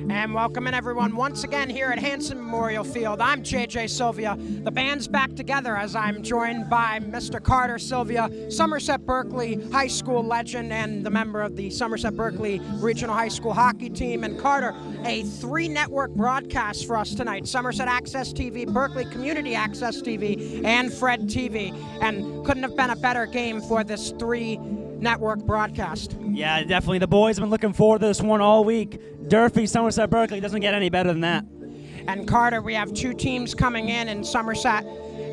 And welcome in everyone once again here at Hanson Memorial Field. I'm JJ Sylvia. The band's back together as I'm joined by Mr. Carter Sylvia, Somerset Berkeley high school legend and the member of the Somerset Berkeley Regional High School hockey team. And Carter, a 3-network broadcast for us tonight: Somerset Access TV, Berkeley Community Access TV, and Fred TV. And couldn't have been a better game for this 3-network broadcast. Yeah, definitely. The boys have been looking forward to this one all week. Durfee, Somerset Berkeley, doesn't get any better than that. And Carter, we have 2 teams coming in Somerset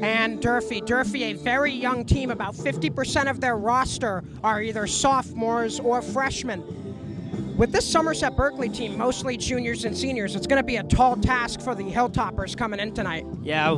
and Durfee. Durfee, a very young team. About 50% of their roster are either sophomores or freshmen. With this Somerset Berkeley team, mostly juniors and seniors, it's going to be a tall task for the Hilltoppers coming in tonight. Yeah,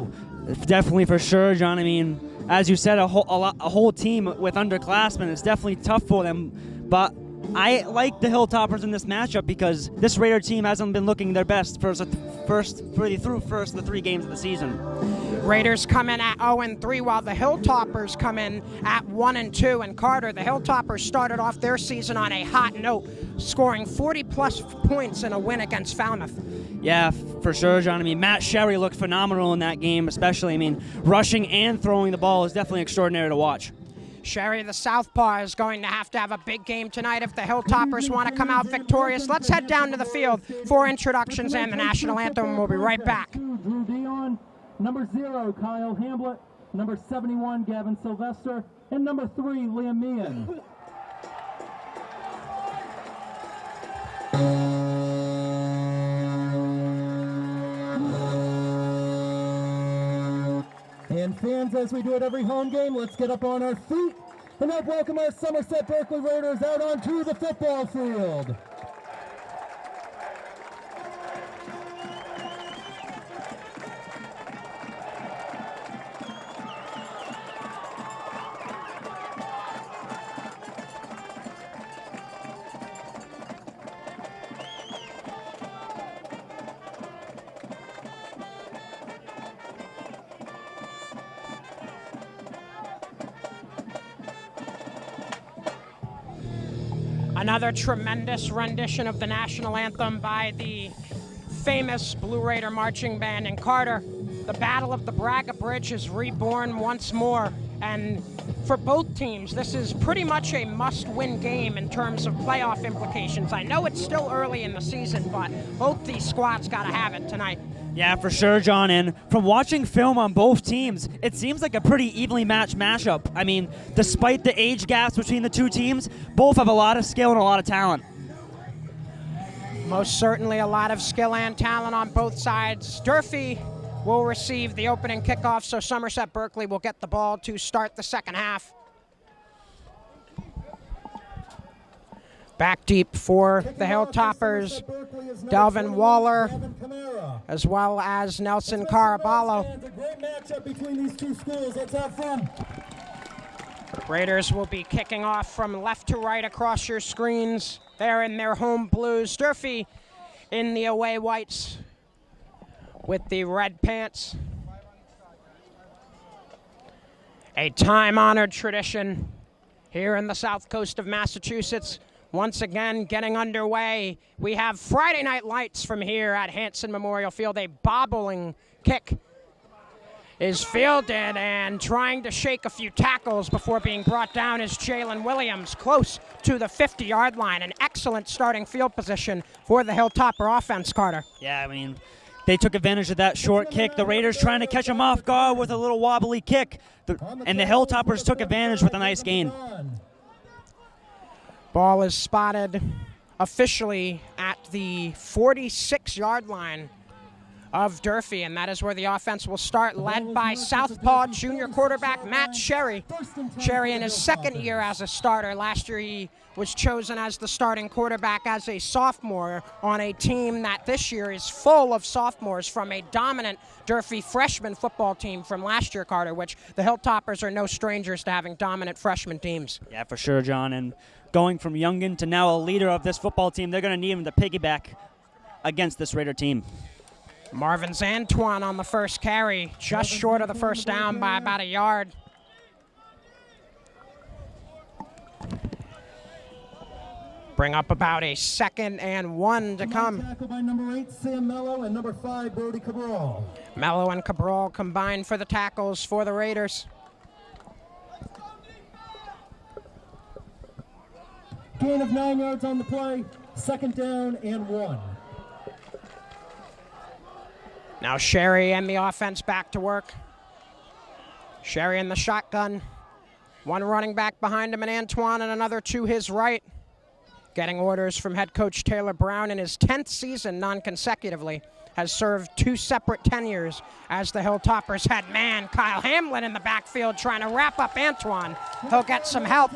definitely for sure, John. I mean, as you said, a whole team with underclassmen. It's definitely tough for them, but I like the Hilltoppers in this matchup because this Raider team hasn't been looking their best through the 3 games of the season. Raiders come in at 0-3, while the Hilltoppers come in at 1-2. And Carter, the Hilltoppers started off their season on a hot note, scoring 40-plus points in a win against Falmouth. Yeah, for sure, John. I mean, Matt Sherry looked phenomenal in that game, especially. I mean, rushing and throwing the ball is definitely extraordinary to watch. Sherry, the southpaw, is going to have a big game tonight if the Hilltoppers want to come out victorious. Let's head down to the field for introductions and the national anthem. We'll be right back. Drew Dion, number 0, Kyle Hamblett, number 71, Gavin Sylvester, and number 3, Liam Meehan. And fans, as we do at every home game, let's get up on our feet and help welcome our Somerset Berkeley Raiders out onto the football field. Another tremendous rendition of the national anthem by the famous Blue Raider marching band. And Carter, the Battle of the Braga Bridge is reborn once more. And for both teams, this is pretty much a must-win game in terms of playoff implications. I know it's still early in the season, but both these squads got to have it tonight. Yeah, for sure, John. And from watching film on both teams, it seems like a pretty evenly matched matchup. I mean, despite the age gaps between the 2 teams, both have a lot of skill and a lot of talent. Most certainly a lot of skill and talent on both sides. Durfee will receive the opening kickoff, so Somerset Berkeley will get the ball to start the second half. Back deep for the Hilltoppers, Delvin Waller, as well as Nelson Caraballo. Raiders will be kicking off from left to right across your screens. They're in their home blues. Durfee in the away whites with the red pants. A time-honored tradition here in the south coast of Massachusetts. Once again, getting underway. We have Friday Night Lights from here at Hanson Memorial Field. A bobbling kick is fielded, and trying to shake a few tackles before being brought down is Jalen Williams, close to the 50-yard line. An excellent starting field position for the Hilltopper offense, Carter. Yeah, I mean, they took advantage of that short kick. The Raiders trying to catch them off guard with a little wobbly kick, and the Hilltoppers took advantage with a nice gain. Ball is spotted officially at the 46-yard line of Durfee, and that is where the offense will start, led by southpaw junior quarterback Matt Sherry. Sherry in his second year as a starter. Last year he was chosen as the starting quarterback as a sophomore on a team that this year is full of sophomores from a dominant Durfee freshman football team from last year, Carter, which the Hilltoppers are no strangers to having dominant freshman teams. Yeah, for sure, John. And going from youngin to now a leader of this football team, they're going to need him to piggyback against this Raider team. Marvin Zantuan on the first carry, just short of the first down by about a yard. Bring up about a 2nd and 1 to come. Tackle by number 8, Sam Mello, and number 5, Brody Cabral. Mello and Cabral combined for the tackles for the Raiders. Gain of 9 yards on the play, 2nd down and 1. Now Sherry and the offense back to work. Sherry in the shotgun. One running back behind him, and Antoine, and another to his right. Getting orders from head coach Taylor Brown in his 10th season non-consecutively. Has served 2 separate tenures as the Hilltoppers had Kyle Hamlin in the backfield trying to wrap up Antoine. He'll get some help.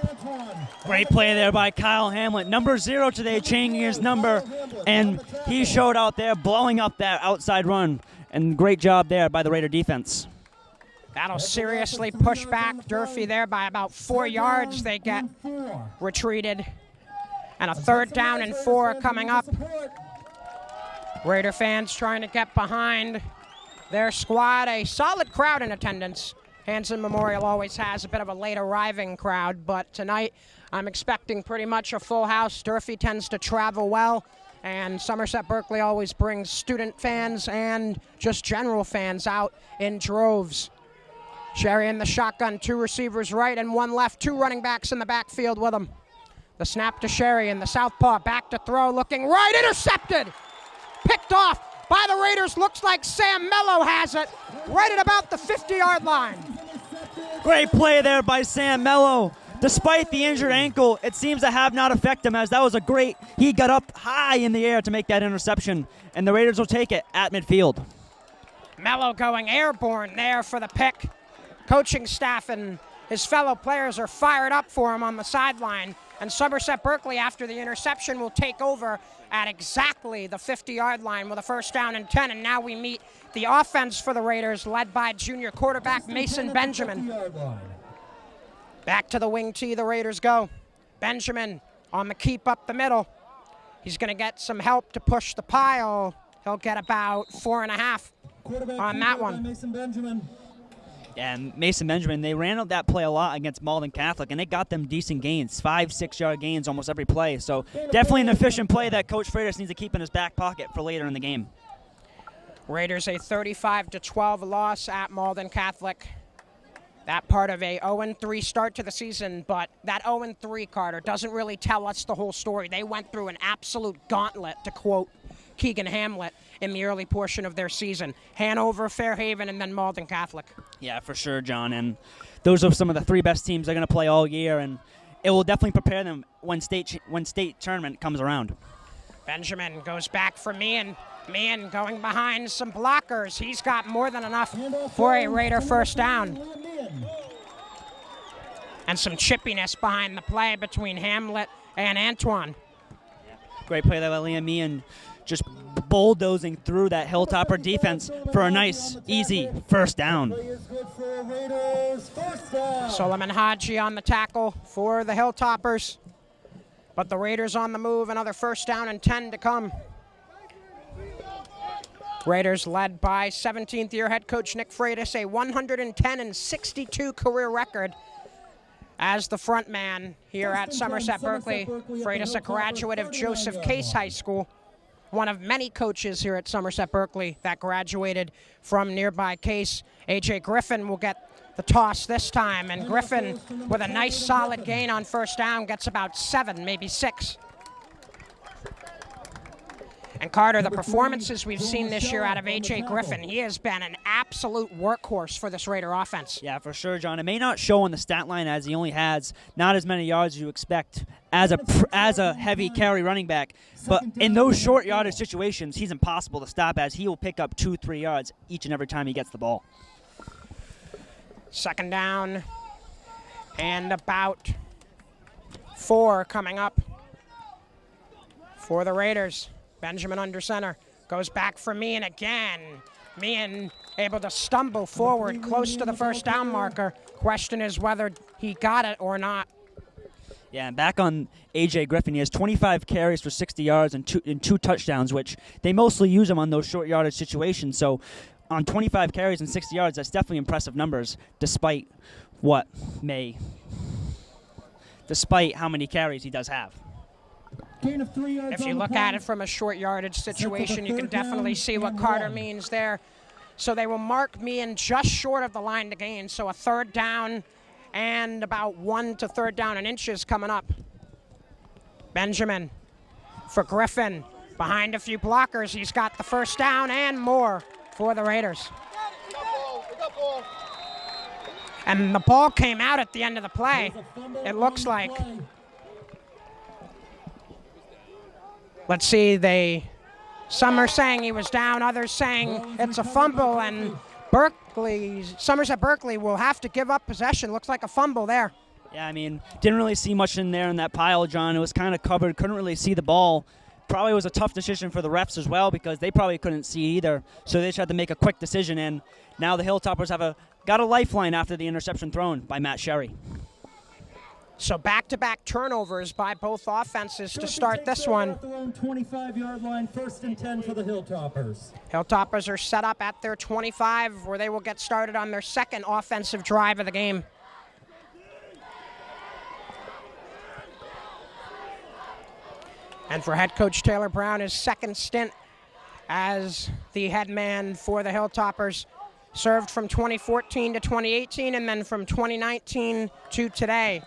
Great play there by Kyle Hamlin. Number 0 today, changing his number, and he showed out there blowing up that outside run. And great job there by the Raider defense. That'll seriously push back Durfee there by about 4 yards. They get retreated. And a 3rd down and 4 coming up. Raider fans trying to get behind their squad. A solid crowd in attendance. Hanson Memorial always has a bit of a late arriving crowd, but tonight I'm expecting pretty much a full house. Durfee tends to travel well, and Somerset Berkeley always brings student fans and just general fans out in droves. Sherry in the shotgun, 2 receivers right and 1 left, 2 running backs in the backfield with him. The snap to Sherry and the southpaw back to throw, looking right, intercepted! Picked off by the Raiders, looks like Sam Mello has it, right at about the 50-yard line. Great play there by Sam Mello. Despite the injured ankle, it seems to have not affected him, as that was he got up high in the air to make that interception, and the Raiders will take it at midfield. Mello going airborne there for the pick. Coaching staff and his fellow players are fired up for him on the sideline. And Somerset Berkeley, after the interception, will take over at exactly the 50-yard line with a 1st down and 10. And now we meet the offense for the Raiders, led by junior quarterback Mason Benjamin. Back to the wing tee the Raiders go. Benjamin on the keep up the middle. He's going to get some help to push the pile. He'll get about 4.5 on that one. Mason Benjamin. And Mason Benjamin, they ran out that play a lot against Malden Catholic, and it got them decent gains, 5-6-yard gains almost every play. So definitely an efficient play that Coach Freitas needs to keep in his back pocket for later in the game. Raiders a 35-12 loss at Malden Catholic. That part of a 0-3 start to the season, but that 0-3, Carter, doesn't really tell us the whole story. They went through an absolute gauntlet, to quote Keegan Hamlet, in the early portion of their season. Hanover, Fairhaven, and then Malden Catholic. Yeah, for sure, John. And those are some of the 3 best teams they're going to play all year, and it will definitely prepare them when state tournament comes around. Benjamin goes back for Meehan. Meehan going behind some blockers. He's got more than enough for a Raider 1st down. And some chippiness behind the play between Hamlet and Antoine. Great play there by Liam Meehan, just bulldozing through that Hilltopper defense for a nice, easy 1st down. Solomon Haji on the tackle for the Hilltoppers. But the Raiders on the move, another 1st down and 10 to come. Raiders led by 17th-year head coach Nick Freitas, a 110-62 career record as the front man here at Somerset Berkeley. Freitas, a graduate of Joseph Case High School, one of many coaches here at Somerset Berkeley that graduated from nearby Case. A.J. Griffin will get the toss this time, and Griffin, with a nice solid gain on 1st down, gets about 7, maybe 6. And Carter, the performances we've seen this year out of A.J. Griffin, he has been an absolute workhorse for this Raider offense. Yeah, for sure, John. It may not show on the stat line, as he only has not as many yards as you expect as a heavy carry running back. But in those short yardage situations, he's impossible to stop, as he will pick up 2-3 yards each and every time he gets the ball. 2nd down and about 4 coming up for the Raiders. Benjamin under center, goes back for Meehan again. Meehan able to stumble forward close to the 1st down marker. Question is whether he got it or not. Yeah, and back on A.J. Griffin, he has 25 carries for 60 yards and two touchdowns, which they mostly use him on those short yardage situations. So on 25 carries and 60 yards, that's definitely impressive numbers, despite how many carries he does have. Gain of 3 yards. If you look at it from a short yardage situation, you can definitely see what Carter means there. So they will mark me in just short of the line to gain. So a 3rd down and about 1 to 3rd down in inches coming up. Benjamin for Griffin. Behind a few blockers, he's got the 1st down and more for the Raiders. And the ball came out at the end of the play, it looks like. Let's see, some are saying he was down, others saying it's a fumble, and Somerset Berkeley will have to give up possession. Looks like a fumble there. Yeah, I mean, didn't really see much in there in that pile, John. It was kind of covered, couldn't really see the ball. Probably was a tough decision for the refs as well because they probably couldn't see either. So they just had to make a quick decision, and now the Hilltoppers got a lifeline after the interception thrown by Matt Sherry. So back-to-back turnovers by both offenses to start this one. At their own 25-yard line, 1st and 10 for the Hilltoppers. Hilltoppers are set up at their 25, where they will get started on their 2nd offensive drive of the game. And for head coach Taylor Brown, his 2nd stint as the head man for the Hilltoppers, served from 2014 to 2018, and then from 2019 to today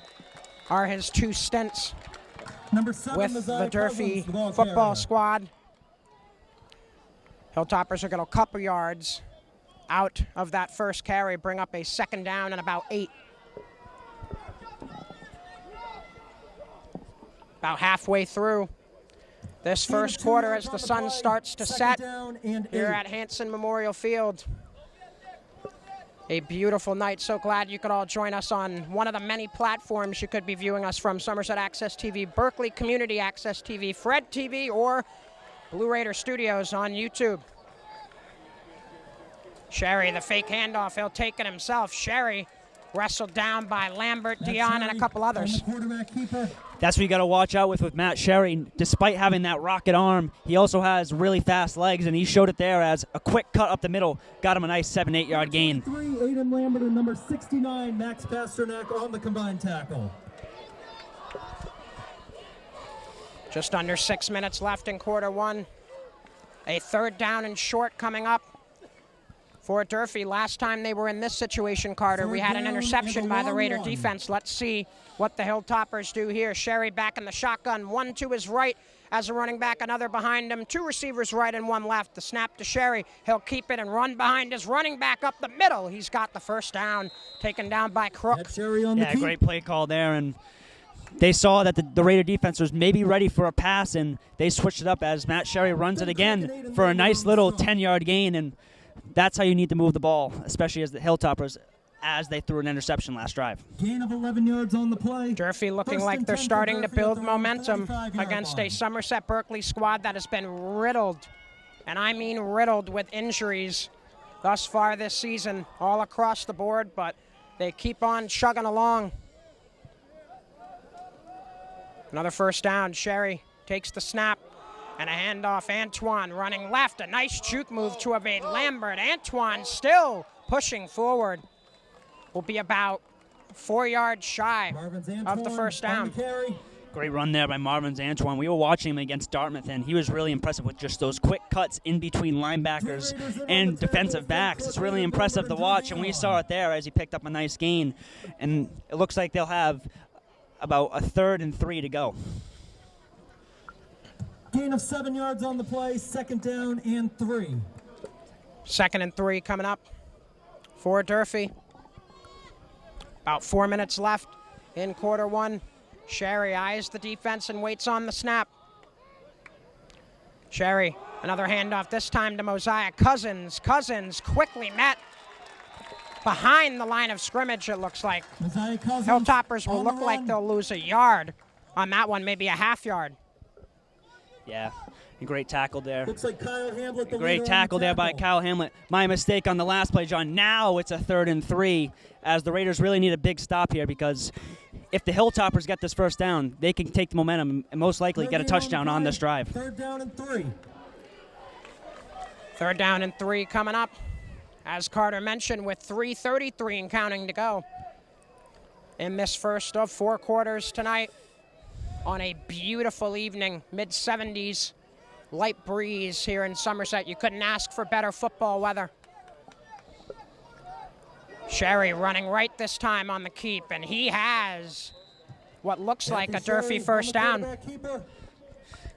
are his 2 stints with the Durfee football squad. Hilltoppers are going to a couple yards out of that first carry, bring up a 2nd down and about 8. About halfway through this first quarter as the sun starts to set here at Hanson Memorial Field. A beautiful night. So glad you could all join us on one of the many platforms you could be viewing us from: Somerset Access TV, Berkeley Community Access TV, Fred TV, or Blue Raider Studios on YouTube. Sherry, the fake handoff, he'll take it himself. Sherry wrestled down by Lambert, Dion, and a couple others. That's what you got to watch out with Matt Sherry. Despite having that rocket arm, he also has really fast legs, and he showed it there as a quick cut up the middle. Got him a nice 7-8 yard gain. 3, Aiden Lambert, and number 69, Max Pasternak on the combined tackle. Just under 6 minutes left in quarter one. A 3rd down and short coming up for Durfee. Last time they were in this situation, Carter, we had an interception by the Raider defense. Let's see what the Hilltoppers do here. Sherry back in the shotgun, 1 to his right as a running back, another behind him. 2 receivers right and 1 left. The snap to Sherry. He'll keep it and run behind his running back up the middle. He's got the 1st down, taken down by Crook. Yeah, great play call there, and they saw that the Raider defense was maybe ready for a pass, and they switched it up as Matt Sherry runs it again for a nice little 10-yard gain, and that's how you need to move the ball, especially as the Hilltoppers, as they threw an interception last drive. Gain of 11 yards on the play. Durfee looking like they're starting to build momentum against a Somerset Berkeley squad that has been riddled, and I mean riddled, with injuries thus far this season all across the board, but they keep on chugging along. Another 1st down. Sherry takes the snap and a handoff. Antoine running left. A nice juke move to evade Lambert. Antoine still pushing forward. Will be about 4 yards shy of the 1st down. Great run there by Marvin's Antoine. We were watching him against Dartmouth, and he was really impressive with just those quick cuts in between linebackers and defensive backs. It's really impressive to watch, and we saw it there as he picked up a nice gain. And it looks like they'll have about a 3rd and 3 to go. Gain of 7 yards on the play, 2nd down and 3. 2nd and 3 coming up for Durfee. About 4 minutes left in quarter one. Sherry eyes the defense and waits on the snap. Sherry, another handoff, this time to Mosiah Cousins. Cousins quickly met behind the line of scrimmage, it looks like. Hilltoppers will look like they'll lose a yard on that one, maybe a half yard. Yeah, a great tackle there. Looks like Kyle Hamlet. Great tackle there by Kyle Hamlet. My mistake on the last play, John. Now it's a 3rd and 3, as the Raiders really need a big stop here, because if the Hilltoppers get this 1st down, they can take the momentum and most likely get a touchdown on this drive. 3rd down and 3. 3rd down and 3 coming up, as Carter mentioned, with 3:33 and counting to go in this first of 4 quarters tonight. on a beautiful evening, mid-70s, light breeze here in Somerset. You couldn't ask for better football weather. Sherry running right this time on the keep, and he has what looks like a Durfee first down.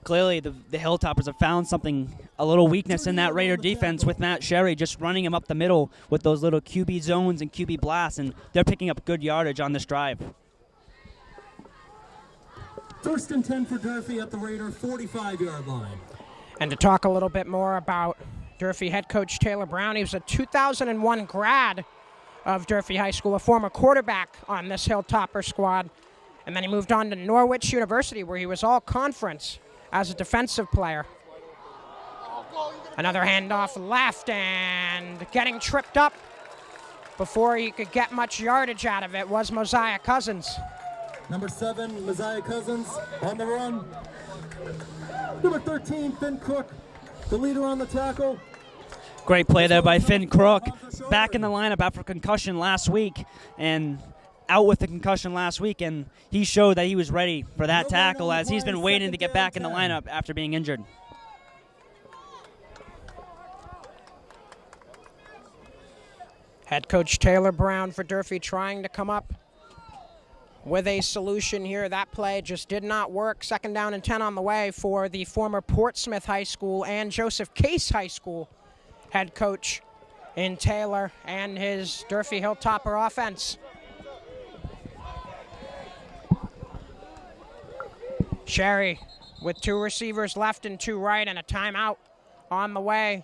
Clearly, the Hilltoppers have found something, a little weakness in that Raider defense with Matt Sherry just running him up the middle with those little QB zones and QB blasts, and they're picking up good yardage on this drive. 1st and 10 for Durfee at the Raider 45-yard line. And to talk a little bit more about Durfee head coach Taylor Brown, he was a 2001 grad of Durfee High School, a former quarterback on this Hilltopper squad, and then he moved on to Norwich University, where he was all-conference as a defensive player. Another handoff left, and getting tripped up before he could get much yardage out of it was Mosiah Cousins. Number 7, Mosiah Cousins on the run. Number 13, Finn Crook, the leader on the tackle. Great play there by Finn Crook. Back in the lineup after concussion last week, and out with the concussion last week, and he showed that he was ready for that tackle as he's been waiting to get back in the lineup after being injured. Head coach Taylor Brown for Durfee trying to come up with a solution here. That play just did not work. 2nd down and 10 on the way for the former Portsmouth High School and Joseph Case High School head coach in Taylor and his Durfee Hilltopper offense. Sherry with 2 receivers left and 2 right, and a timeout on the way.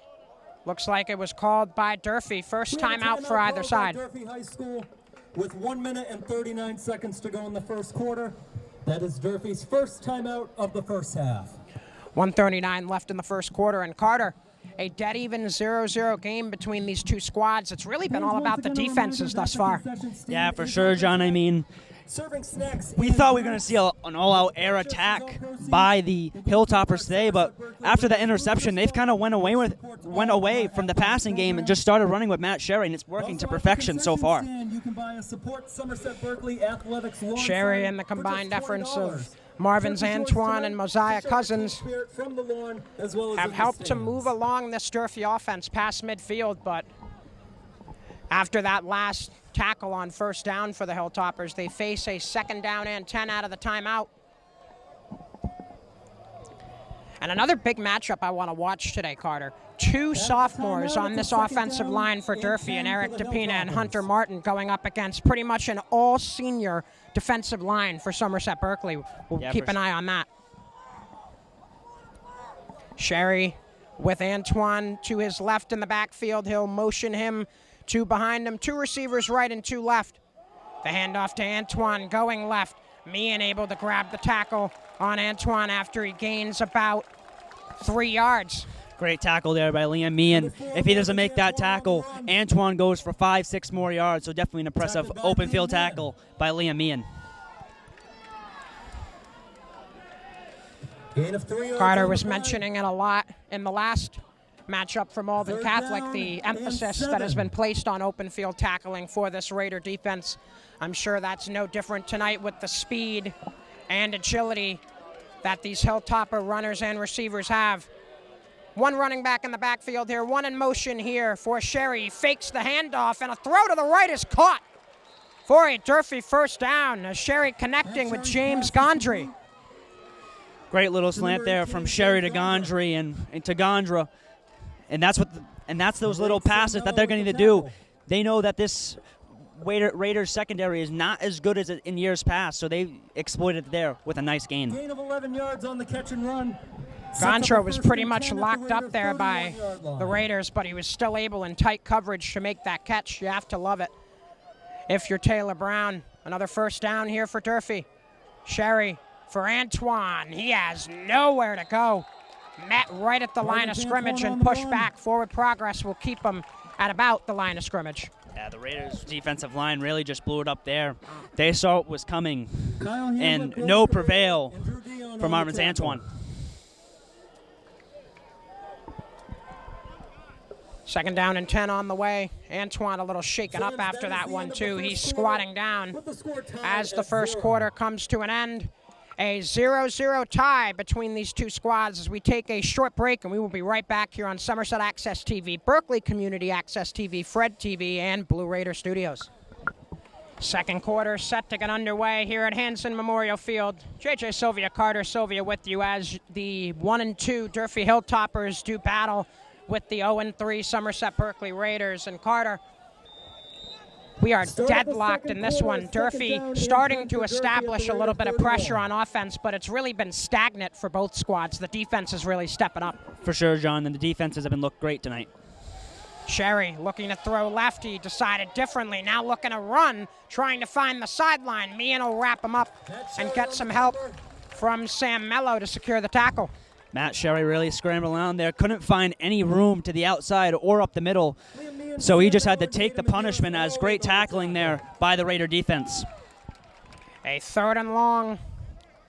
Looks like it was called by Durfee. First timeout for either side. Durfee High School with 1 minute and 39 seconds to go in the first quarter. That is Durfee's first timeout of the first half. 1:39 left in the first quarter, and Carter, a dead even 0-0 game between these two squads. It's really been all about the defenses thus far. Yeah, for sure, John. I mean, we thought we were going to see an all-out air attack by the Hilltoppers today, but after the interception, they've kind of went away from the passing game and just started running with Matt Sherry, and it's working to perfection so far. Sherry and the combined efforts of Marvin's Antoine and Mosiah Cousins have helped to move along this Durfee offense past midfield, but after that last tackle on first down for the Hilltoppers, they face a 2nd down and 10 out of the timeout. And another big matchup I want to watch today, Carter. 2 sophomores on this offensive line for Durfee, and Eric DePina and Hunter Martin going up against pretty much an all-senior defensive line for Somerset Berkeley. We'll keep an eye on that. Sherry with Antoine to his left in the backfield. He'll motion him 2 behind him, 2 receivers right and 2 left. The handoff to Antoine going left. Meehan able to grab the tackle on Antoine after he gains about 3 yards. Great tackle there by Liam Meehan. If he doesn't make that tackle, Antoine goes for 5-6 more yards, so definitely an impressive open field tackle by Liam Meehan. Carter was mentioning it a lot in the last matchup for Malden Catholic, the emphasis that has been placed on open field tackling for this Raider defense. I'm sure that's no different tonight with the speed and agility that these Hilltopper runners and receivers have. 1 running back in the backfield here, 1 in motion here for Sherry. He fakes the handoff, and a throw to the right is caught for a Durfee first down. Sherry connecting with James Gondry. Great little slant there from Sherry to Gondry and to Gondra. And that's those little passes that they're going to do. They know that this Raiders secondary is not as good as in years past, so they exploited it there with a nice gain. Gain of 11 yards on the catch and run. Gondra was pretty much locked up there by the Raiders, but he was still able in tight coverage to make that catch. You have to love it if you're Taylor Brown. Another first down here for Durfee. Sherry for Antoine. He has nowhere to go. Met right at the line of scrimmage and pushed back. Forward progress will keep him at about the line of scrimmage. Yeah, the Raiders' defensive line really just blew it up there. They saw it was coming, and no prevail for Marvin's Antoine. 2nd down and 10 on the way. Antoine a little shaken up after that one, too. He's squatting down as the first quarter comes to an end. A 0-0 tie between these two squads as we take a short break, and we will be right back here on Somerset Access TV, Berkeley Community Access TV, Fred TV, and Blue Raider Studios. Second quarter set to get underway here at Hanson Memorial Field. JJ Sylvia, Carter Sylvia with you as the 1-2 Durfee Hilltoppers do battle with the 0-3 Somerset Berkeley Raiders. And Carter, we are deadlocked in this one. Durfee starting to establish a little bit of pressure on offense, but it's really been stagnant for both squads. The defense is really stepping up. For sure, John, and the defenses have been looked great tonight. Sherry looking to throw lefty, decided differently. Now looking to run, trying to find the sideline. Meehan will wrap him up and get some help from Sam Mello to secure the tackle. Matt Sherry really scrambled around there. Couldn't find any room to the outside or up the middle. So he just had to take the punishment as great tackling there by the Raider defense. A 3rd and long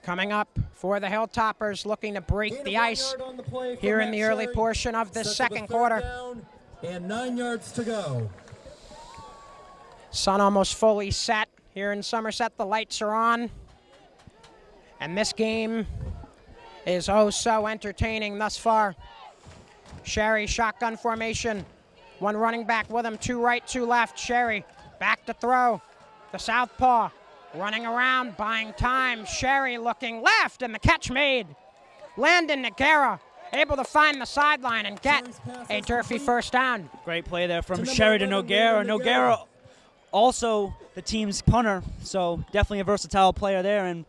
coming up for the Hilltoppers, looking to break the ice here in the early portion of this second quarter. And 9 yards to go. Sun almost fully set here in Somerset. The lights are on. And this game is oh so entertaining thus far. Sherry, shotgun formation. One running back with him, 2 right, 2 left. Sherry back to throw. The southpaw running around, buying time. Sherry looking left, and the catch made. Landon Noguera able to find the sideline and get a Durfee first down. Great play there from Sherry to Noguera. Noguera also the team's punter, so definitely a versatile player there. And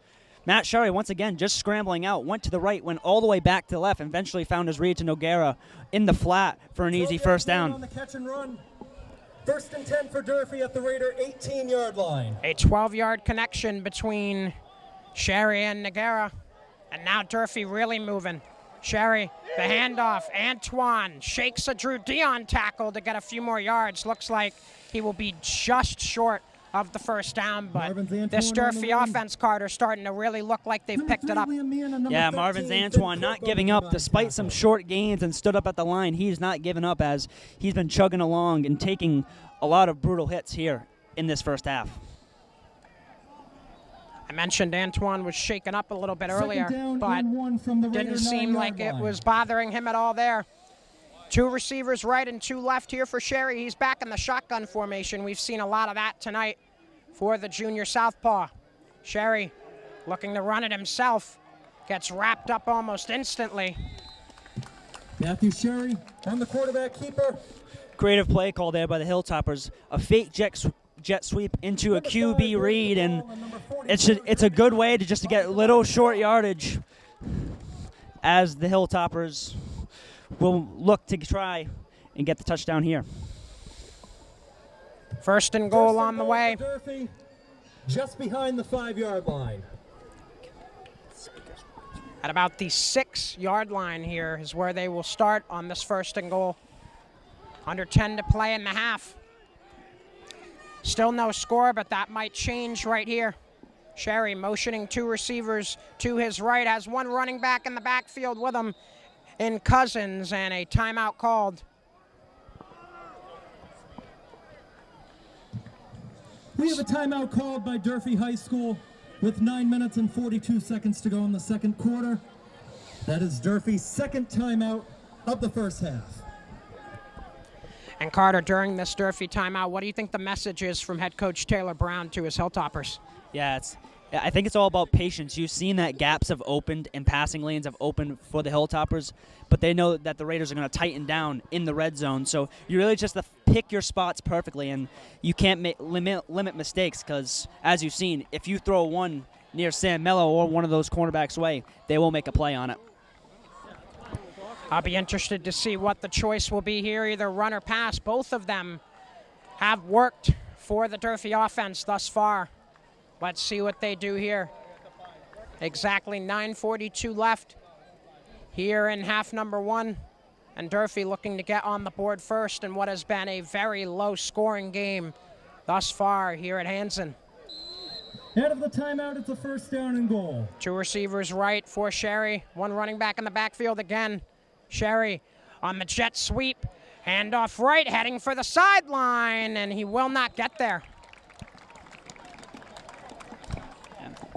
Matt Sherry, once again, just scrambling out, went to the right, went all the way back to the left, and eventually found his read to Noguera in the flat for an easy first down. On the catch and run. 1st and 10 for Durfee at the Raider 18-yard line. A 12-yard connection between Sherry and Noguera. And now Durfee really moving. Sherry, the handoff. Antoine shakes a Drew Dion tackle to get a few more yards. Looks like he will be just short of the first down, but this Durfee offense, Carter, starting to really look like they've picked it up. Yeah, Marvin's Antoine not giving up despite some short gains and stood up at the line. He's not giving up as he's been chugging along and taking a lot of brutal hits here in this first half. I mentioned Antoine was shaken up a little bit earlier, but didn't seem like it was bothering him at all there. 2 receivers right and 2 left here for Sherry. He's back in the shotgun formation. We've seen a lot of that tonight for the junior southpaw. Sherry looking to run it himself. Gets wrapped up almost instantly. Matthew Sherry on the quarterback keeper. Creative play call there by the Hilltoppers. A fake jet sweep into a QB read, and it's a good way to get little short yardage as the Hilltoppers will look to try and get the touchdown here. 1st and goal on the way. Durfee, just behind the 5-yard line. At about the 6-yard line here is where they will start on this 1st and goal. Under 10 to play in the half. Still no score, but that might change right here. Sherry motioning 2 receivers to his right, has 1 running back in the backfield with him in Cousins, and a timeout called. We have a timeout called by Durfee High School with 9 minutes and 42 seconds to go in the second quarter. That is Durfee's 2nd timeout of the first half. And Carter, during this Durfee timeout, what do you think the message is from head coach Taylor Brown to his Hilltoppers? Yeah, I think it's all about patience. You've seen that gaps have opened and passing lanes have opened for the Hilltoppers, but they know that the Raiders are going to tighten down in the red zone. So you really just have to pick your spots perfectly, and you can't limit mistakes because, as you've seen, if you throw one near Sam Mello or one of those cornerbacks away, they will make a play on it. I'll be interested to see what the choice will be here, either run or pass. Both of them have worked for the Durfee offense thus far. Let's see what they do here. Exactly 9:42 left here in half number 1. And Durfee looking to get on the board first in what has been a very low-scoring game thus far here at Hanson. Out of the timeout, it's a 1st down and goal. 2 receivers right for Sherry. 1 running back in the backfield again. Sherry on the jet sweep. Handoff right, heading for the sideline, and he will not get there.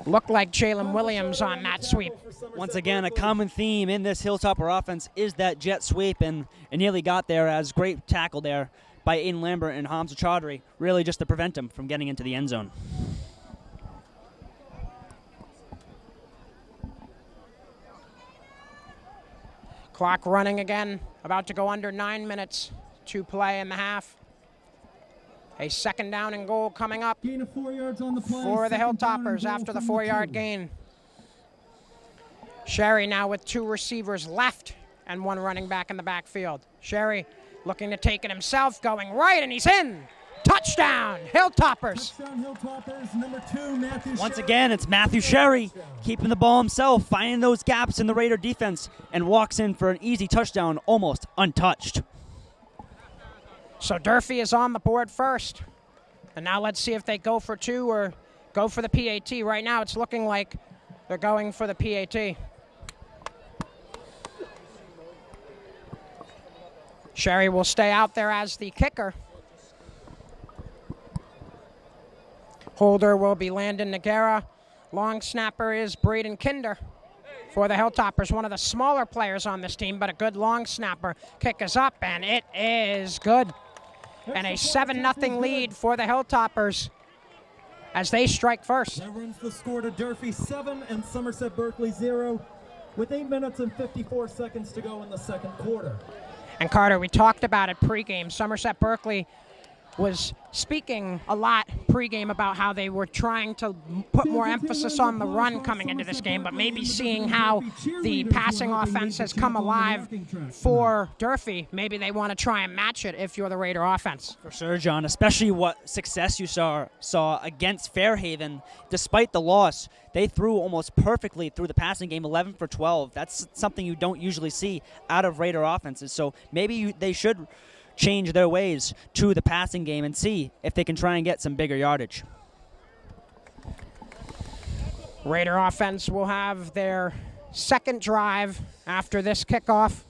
Looked like Jalen Williams on that sweep. Once again, a common theme in this Hilltopper offense is that jet sweep, and it nearly got there as great tackle there by Aiden Lambert and Hamza Chaudhry, really just to prevent him from getting into the end zone. Clock running again, about to go under 9 minutes to play in the half. A second down and goal coming up Gain of 4 yards on the play. for the Second down and Hilltoppers goal after the from 4-yard 2. gain. Sherry now with 2 receivers left and 1 running back in the backfield. Sherry looking to take it himself, going right, and he's in. Touchdown, Hilltoppers. Touchdown Hilltoppers, number 2, Matthew Once Sherry. again, it's Matthew Sherry keeping the ball himself, finding those gaps in the Raider defense, and walks in for an easy touchdown, almost untouched. So Durfee is on the board first. And now let's see if they go for 2 or go for the PAT. Right now it's looking like they're going for the PAT. Sherry will stay out there as the kicker. Holder will be Landon Nagara. Long snapper is Braden Kinder for the Hilltoppers, one of the smaller players on this team, but a good long snapper. Kick is up, and it is good. And a 7-0 lead for the Hilltoppers as they strike first. That runs the score to Durfee 7 and Somerset Berkeley 0 with 8 minutes and 54 seconds to go in the second quarter. And Carter, we talked about it pregame. Somerset Berkeley was speaking a lot pregame about how they were trying to put more emphasis on the run coming into this game, but maybe seeing how the passing offense has come alive for Durfee, maybe they want to try and match it if you're the Raider offense. For sure, John, especially what success you saw against Fairhaven. Despite the loss, they threw almost perfectly through the passing game, 11 for 12. That's something you don't usually see out of Raider offenses, so maybe they should change their ways to the passing game and see if they can try and get some bigger yardage. Raider offense will have their second drive after this kickoff.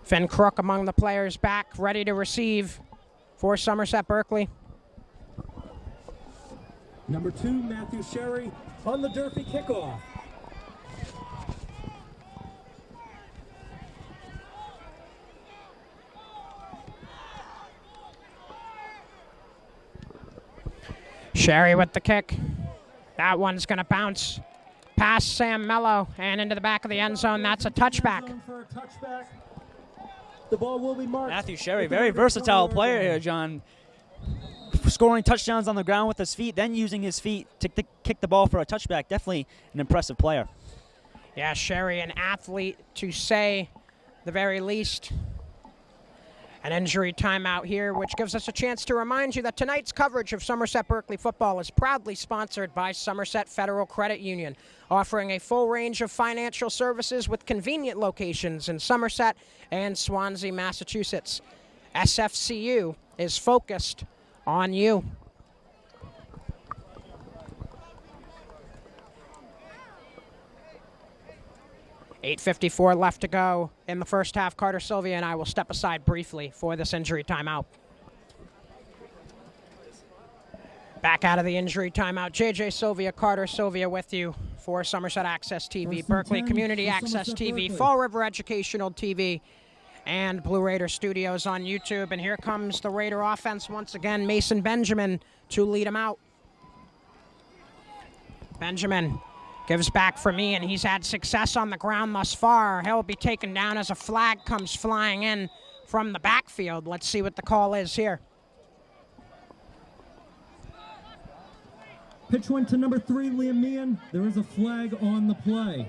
Finn Crook among the players back, ready to receive for Somerset Berkeley. Number 2, Matthew Sherry on the Durfee kickoff. Sherry with the kick. That one's going to bounce past Sam Mello and into the back of the end zone. That's a touchback. The ball will be marked. Matthew Sherry, very versatile player here, John. Scoring touchdowns on the ground with his feet, then using his feet to kick the ball for a touchback. Definitely an impressive player. Yeah, Sherry, an athlete to say the very least. An injury timeout here, which gives us a chance to remind you that tonight's coverage of Somerset Berkeley football is proudly sponsored by Somerset Federal Credit Union, offering a full range of financial services with convenient locations in Somerset and Swansea, Massachusetts. SFCU is focused on you. .54 left to go in the first half. Carter Sylvia and I will step aside briefly for this injury timeout. Back out of the injury timeout. JJ Sylvia, Carter Sylvia with you for Somerset Access TV, Berkeley Community Access TV, Fall River Educational TV, and Blue Raider Studios on YouTube. And here comes the Raider offense once again. Mason Benjamin to lead him out. Benjamin gives back for me, and he's had success on the ground thus far. He'll be taken down as a flag comes flying in from the backfield. Let's see what the call is here. Pitch went to number 3, Liam Meehan. There is a flag on the play.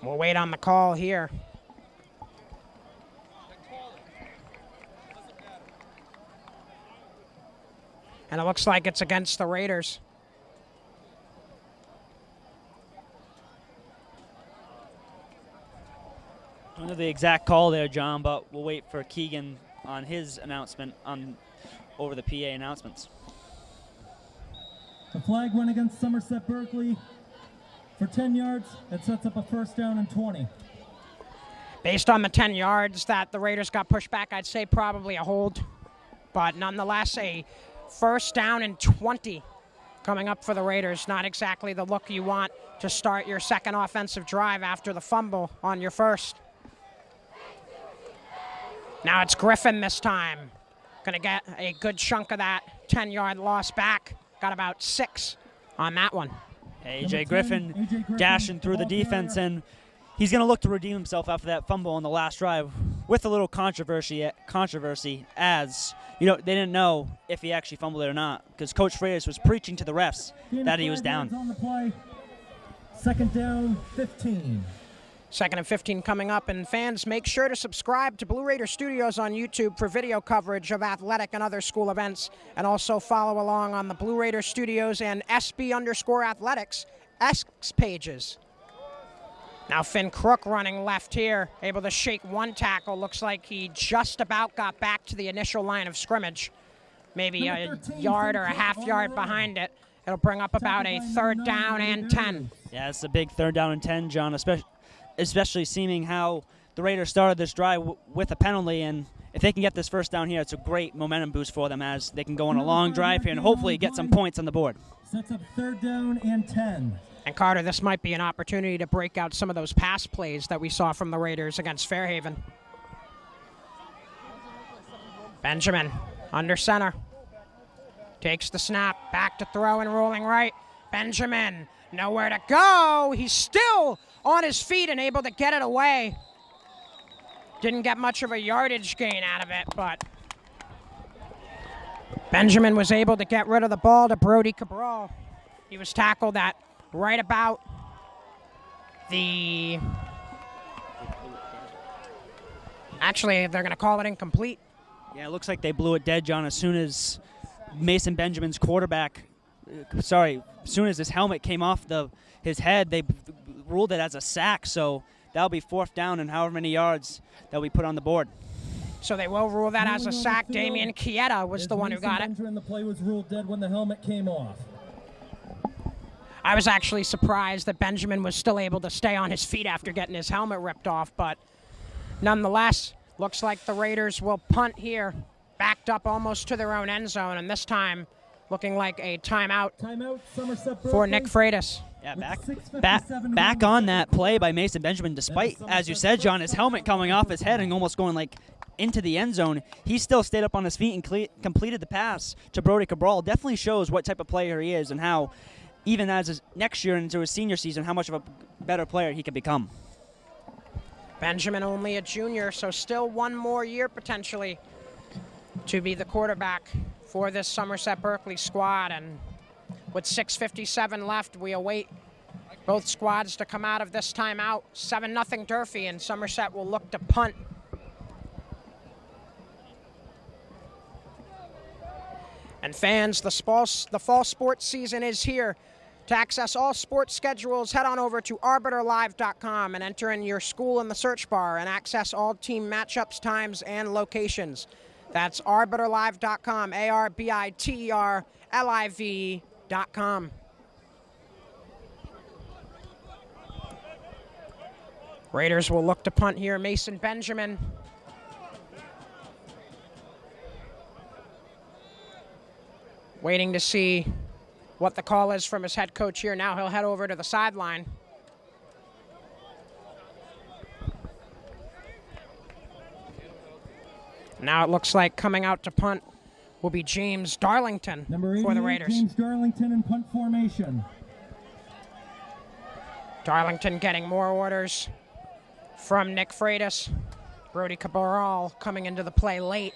We'll wait on the call here. And it looks like it's against the Raiders. Don't know the exact call there, John, but we'll wait for Keegan on his announcement over the PA announcements. The flag went against Somerset Berkeley for 10 yards. It sets up a first down and 20. Based on the 10 yards that the Raiders got pushed back, I'd say probably a hold. But nonetheless, a first down and 20 coming up for the Raiders. Not exactly the look you want to start your second offensive drive after the fumble on your first. Now it's Griffin this time. Going to get a good chunk of that 10-yard loss back. Got about 6 on that one. A.J. Griffin dashing through the defense, and he's going to look to redeem himself after that fumble on the last drive with a little controversy as, they didn't know if he actually fumbled it or not because Coach Freitas was preaching to the refs that he was down. On the play. Second down, 15. Second and 15 coming up, and fans, make sure to subscribe to Blue Raider Studios on YouTube for video coverage of athletic and other school events, and also follow along on the Blue Raider Studios and SB_athletics X pages. Now Finn Crook running left here, able to shake one tackle. Looks like he just about got back to the initial line of scrimmage. Maybe a yard or a half yard behind it. It'll bring up about a third down and 10. Yeah, it's a big third down and 10, John, especially seeing how the Raiders started this drive with a penalty, and if they can get this first down here, it's a great momentum boost for them as they can go on a long drive here and hopefully get some points on the board. Sets up third down and 10. And Carter, this might be an opportunity to break out some of those pass plays that we saw from the Raiders against Fairhaven. Benjamin under center. Takes the snap, back to throw and rolling right. Benjamin, nowhere to go. He's still on his feet and able to get it away. Didn't get much of a yardage gain out of it, but Benjamin was able to get rid of the ball to Brody Cabral. He was tackled at right about the... Actually, they're going to call it incomplete. Yeah, it looks like they blew it dead, John, as soon as Mason Benjamin's as soon as his helmet came off his head, they ruled it as a sack, so that'll be fourth down and however many yards that we put on the board. So they will rule that as a sack. Damian Chieta was the one who got it. The play was ruled dead when the helmet came off. I was actually surprised that Benjamin was still able to stay on his feet after getting his helmet ripped off, but nonetheless, looks like the Raiders will punt here, backed up almost to their own end zone, and this time looking like a timeout Somerset Berkeley. for Nick Freitas. Yeah, back on that play by Mason Benjamin, despite, as you said, John, his helmet coming off his head and almost going into the end zone. He still stayed up on his feet and completed the pass to Brody Cabral. Definitely shows what type of player he is and how, even as his next year into his senior season, how much of a better player he could become. Benjamin only a junior, so still one more year potentially to be the quarterback for this Somerset Berkeley squad. And with 6:57 left, we await both squads to come out of this timeout. 7-0 Durfee, and Somerset will look to punt. And fans, the fall sports season is here. To access all sports schedules, head on over to arbiterlive.com and enter in your school in the search bar and access all team matchups, times, and locations. That's arbiterlive.com, arbiterliv.com. Raiders will look to punt here. Mason Benjamin. Waiting to see what the call is from his head coach here. Now he'll head over to the sideline. Now it looks like coming out to punt will be James Darlington for the Raiders. James Darlington in punt formation. Darlington getting more orders from Nick Freitas. Brody Cabral coming into the play late.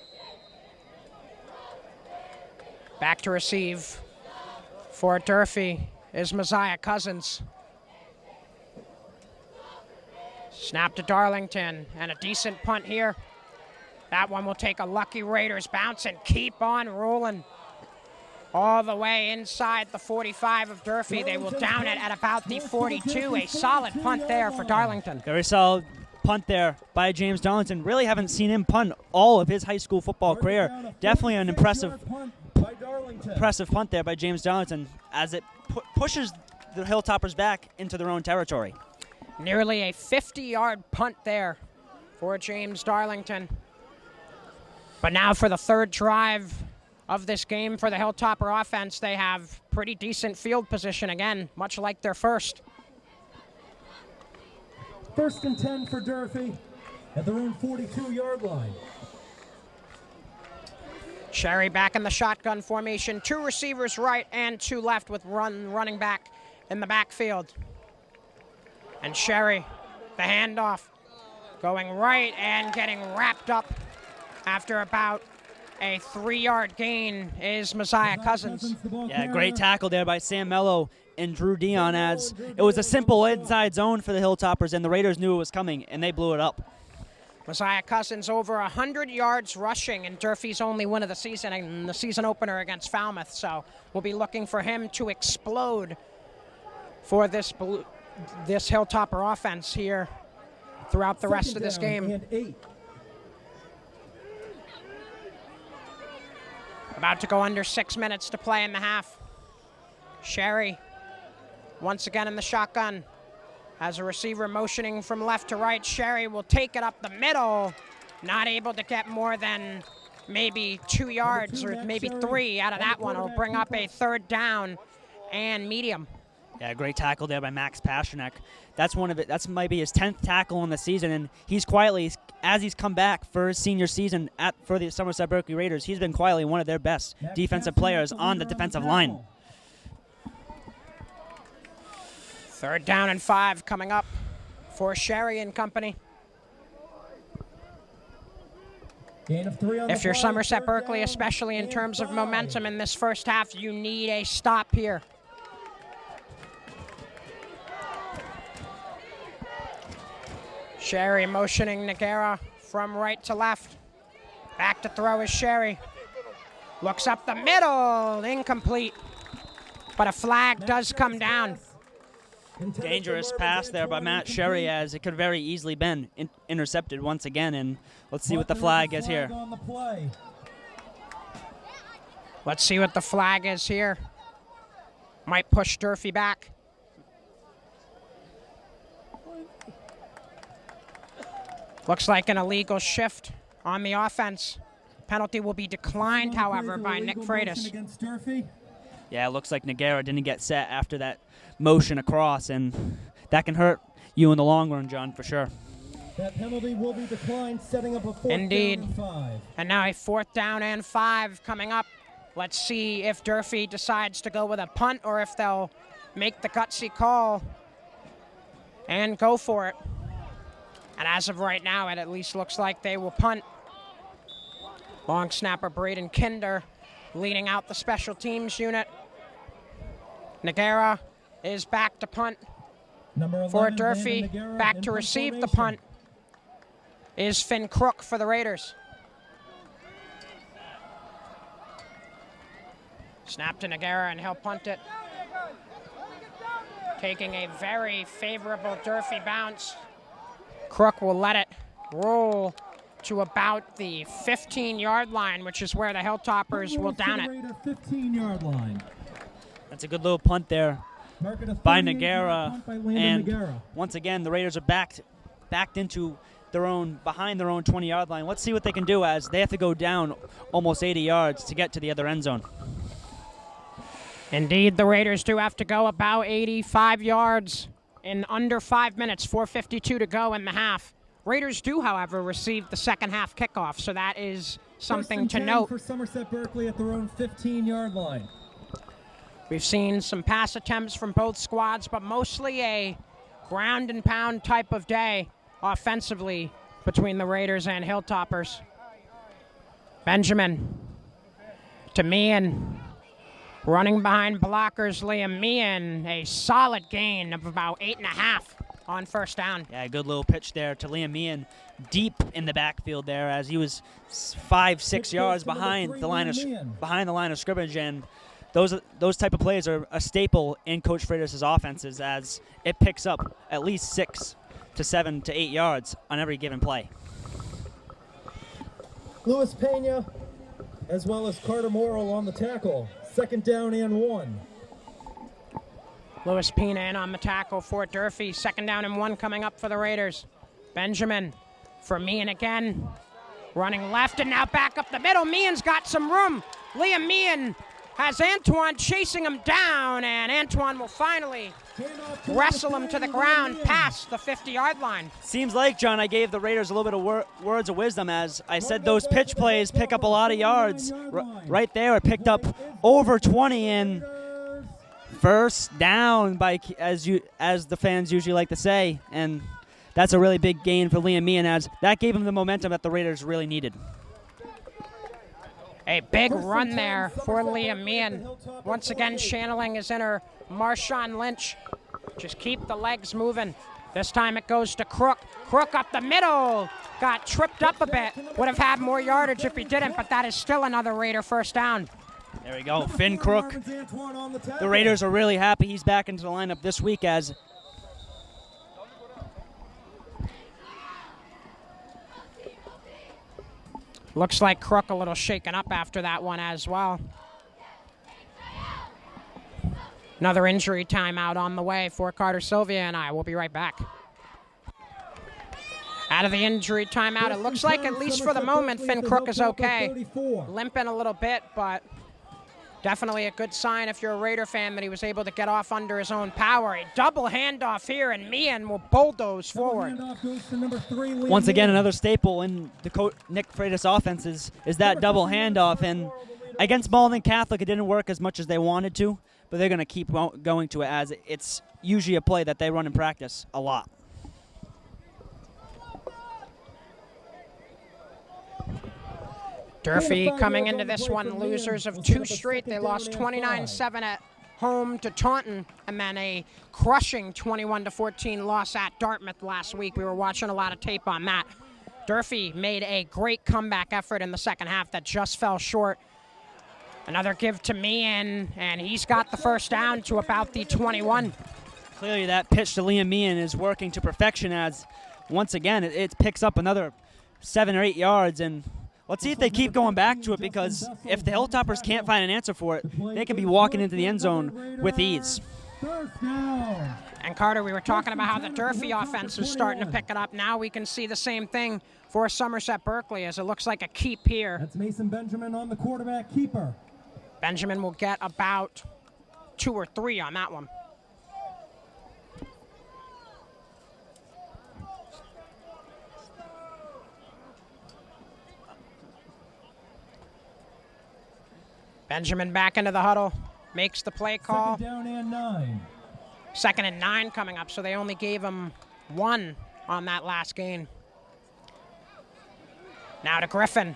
Back to receive for Durfee is Mosiah Cousins. Snap to Darlington, and a decent punt here. That one will take a lucky Raiders bounce and keep on rolling all the way inside the 45 of Durfee. They will down it at about the 42. A solid punt there for Darlington. Very solid punt there by James Darlington. Really haven't seen him punt all of his high school football career. Definitely an impressive punt there by James Darlington as it pushes the Hilltoppers back into their own territory. Nearly a 50-yard punt there for James Darlington. But now for the third drive of this game for the Hilltopper offense, they have pretty decent field position again, much like their first. 1st and 10 for Durfee at their own 42-yard line. Sherry back in the shotgun formation. 2 receivers right and 2 left with running back in the backfield. And Sherry, the handoff, going right and getting wrapped up after about a 3-yard gain is Messiah Cousins. Yeah, great tackle there by Sam Mello and Drew Dion, as it was a simple inside zone for the Hilltoppers, and the Raiders knew it was coming, and they blew it up. Messiah Cousins over 100 yards rushing, and Durfee's only win of the season and the season opener against Falmouth. So we'll be looking for him to explode for this Hilltopper offense here throughout the rest of this game. And 8. About to go under 6 minutes to play in the half. Sherry once again in the shotgun. As a receiver motioning from left to right, Sherry will take it up the middle. Not able to get more than maybe 2 yards or maybe 3 out of that one. It'll bring up a 3rd down and medium. Yeah, great tackle there by Max Pasternak. That's might be his 10th tackle in the season, and he's quietly, as he's come back for his senior season for the Somerset Berkeley Raiders, he's been quietly one of their best defensive players on the defensive line. 3rd down and 5 coming up for Sherry and company. Gain of 3 on If the you're play, Somerset 3rd Berkeley, down especially in and terms of 5. momentum in this first half, you need a stop here. Sherry motioning Nagara from right to left. Back to throw is Sherry. Looks up the middle, incomplete. But a flag does come down. Dangerous pass there by Matt Sherry, as it could very easily been intercepted once again, and let's see what the flag is here. On the play. Let's see what the flag is here. Might push Durfee back. Looks like an illegal shift on the offense. Penalty will be declined, however, by Nick Freitas. Against Durfee. Yeah, it looks like Nagara didn't get set after that motion across, and that can hurt you in the long run, John, for sure. That penalty will be declined, setting up a 4th Indeed. down and 5. And now a 4th down and 5 coming up. Let's see if Durfee decides to go with a punt or if they'll make the gutsy call and go for it. And as of right now, it at least looks like they will punt. Long snapper Braden Kinder leading out the special teams unit. Nagara is back to punt. Number 11, For Durfee, Landon Nagara back in to punt receive the formation. punt is Finn Crook for the Raiders. Snap to Nagara, and he'll punt it. Taking a very favorable Durfee bounce. Crook will let it roll to about the 15-yard line, which is where the Hilltoppers will down it. 15-yard line. That's a good little punt there Mark it a by 38-yard Nagara, punt by Landon and Nagara. once again the Raiders are backed into behind their own 20-yard line. Let's see what they can do, as they have to go down almost 80 yards to get to the other end zone. Indeed, the Raiders do have to go about 85 yards in under 5 minutes, 4:52 to go in the half. Raiders do, however, receive the second half kickoff, so that is something to note. For Somerset Berkeley at their own 15-yard line. We've seen some pass attempts from both squads, but mostly a ground and pound type of day offensively between the Raiders and Hilltoppers. Benjamin to Meehan. Running behind blockers, Liam Meehan, a solid gain of about 8.5 on first down. Yeah, good little pitch there to Liam Meehan, deep in the backfield there, as he was 5-6 yards behind the line of scrimmage, and those type of plays are a staple in Coach Freitas' offenses, as it picks up at least 6 to 7 to 8 yards on every given play. Luis Pena, as well as Carter Morrill on the tackle. 2nd down and 1. Lewis Pina in on the tackle for Durfee. 2nd down and 1 coming up for the Raiders. Benjamin for Meehan again. Running left and now back up the middle. Meehan's got some room. Liam Meehan has Antoine chasing him down, and Antoine will finally wrestle him to the ground past the 50-yard line. Seems like, John, I gave the Raiders a little bit of words of wisdom as I said those pitch plays pick up a lot of yards. Right there, it picked up over 20 in first down, by as the fans usually like to say, and that's a really big gain for Liam Meehan as that gave him the momentum that the Raiders really needed. A big run there for Liam Meehan. Once again, channeling his inner Marshawn Lynch. Just keep the legs moving. This time it goes to Crook. Crook up the middle. Got tripped up a bit. Would have had more yardage if he didn't, but that is still another Raider first down. There we go, Finn Crook. The Raiders are really happy he's back into the lineup this week as looks like Crook a little shaken up after that one as well. Another injury timeout on the way for Carter Sylvia and I. We'll be right back. Out of the injury timeout, it looks like, at least for the moment, Finn Crook is okay. Limping a little bit, but definitely a good sign if you're a Raider fan that he was able to get off under his own power. A double handoff here, and Meehan will bulldoze forward. Once again, another staple in the Nick Freitas offense is that double handoff. And against Malden Catholic, it didn't work as much as they wanted to, but they're going to keep going to it as it's usually a play that they run in practice a lot. Durfee coming into this one, losers of 2 straight. They lost 29-7 at home to Taunton, and then a crushing 21-14 loss at Dartmouth last week. We were watching a lot of tape on that. Durfee made a great comeback effort in the second half that just fell short. Another give to Meehan, and he's got the first down to about the 21. Clearly that pitch to Liam Meehan is working to perfection as, once again, it picks up another 7 or 8 yards, and let's see if they keep going back to it, because if the Hilltoppers can't find an answer for it, they can be walking into the end zone with ease. And Carter, we were talking about how the Durfee offense is starting to pick it up. Now we can see the same thing for Somerset Berkeley, as it looks like a keep here. That's Mason Benjamin on the quarterback keeper. Benjamin will get about 2 or 3 on that one. Benjamin back into the huddle, makes the play call. 2nd down and 9. 2nd and 9 coming up, so they only gave him 1 on that last gain. Now to Griffin,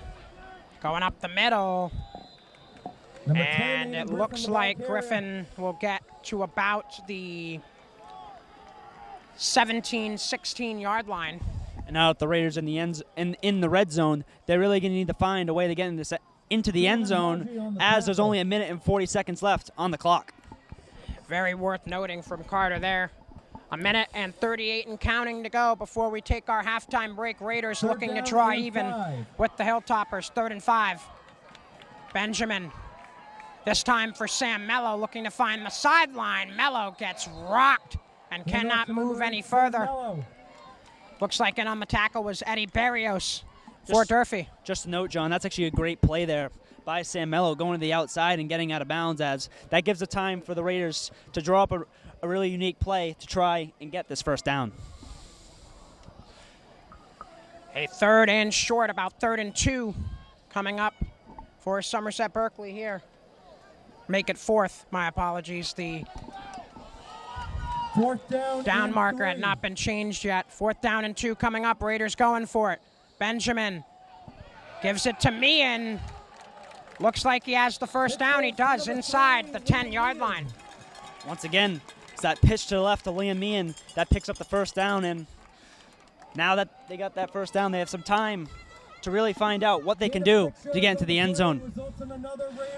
going up the middle. And it looks like Griffin will get to about the 17-16 yard line. And now that the Raiders in the red zone, they're really going to need to find a way to get into the end zone, as there's only 1 minute and 40 seconds left on the clock. Very worth noting from Carter there. 1 minute and 38 and counting to go before we take our halftime break. Raiders looking to draw even with the Hilltoppers. 3rd and 5. Benjamin, this time for Sam Mello, looking to find the sideline. Mello gets rocked and cannot move any further. Looks like in on the tackle was Eddie Barrios for Durfee. Just a note, John, that's actually a great play there by Sam Mello, going to the outside and getting out of bounds, as that gives the time for the Raiders to draw up a really unique play to try and get this first down. A 3rd and short, about 3rd and 2 coming up for Somerset Berkeley here. Make it 4th, my apologies. The 4th down marker had not been changed yet. 4th down and 2 coming up. Raiders going for it. Benjamin gives it to Meehan. Looks like he has the first down. He does, inside the 10-yard line. Once again, it's that pitch to the left to Liam Meehan that picks up the first down, and now that they got that first down, they have some time to really find out what they can do to get into the end zone.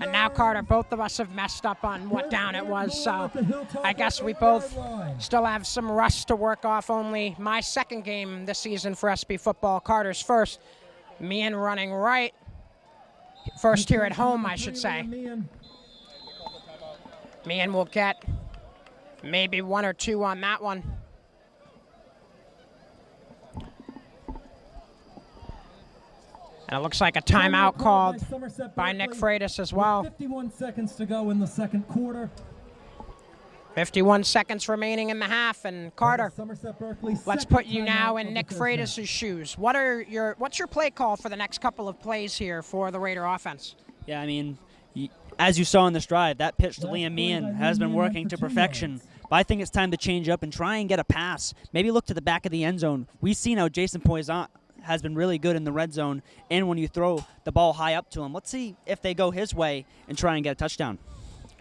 And now, Carter, both of us have messed up on what down it was, so I guess we both still have some rust to work off. Only my 2nd game this season for SB football, Carter's 1st. Meehan running right. First here at home, I should say. Meehan will get Maybe 1 or 2 on that one. And it looks like a timeout called by Nick Freitas as well. 51 seconds to go in the second quarter. 51 seconds remaining in the half, and Carter, let's put you now in Nick Freitas' shoes. What's your play call for the next couple of plays here for the Raider offense? Yeah, I mean, as you saw in this drive, that pitch to Liam Meehan has been working to perfection. But I think it's time to change up and try and get a pass. Maybe look to the back of the end zone. We've seen how Jason Poisson has been really good in the red zone, and when you throw the ball high up to him. Let's see if they go his way and try and get a touchdown.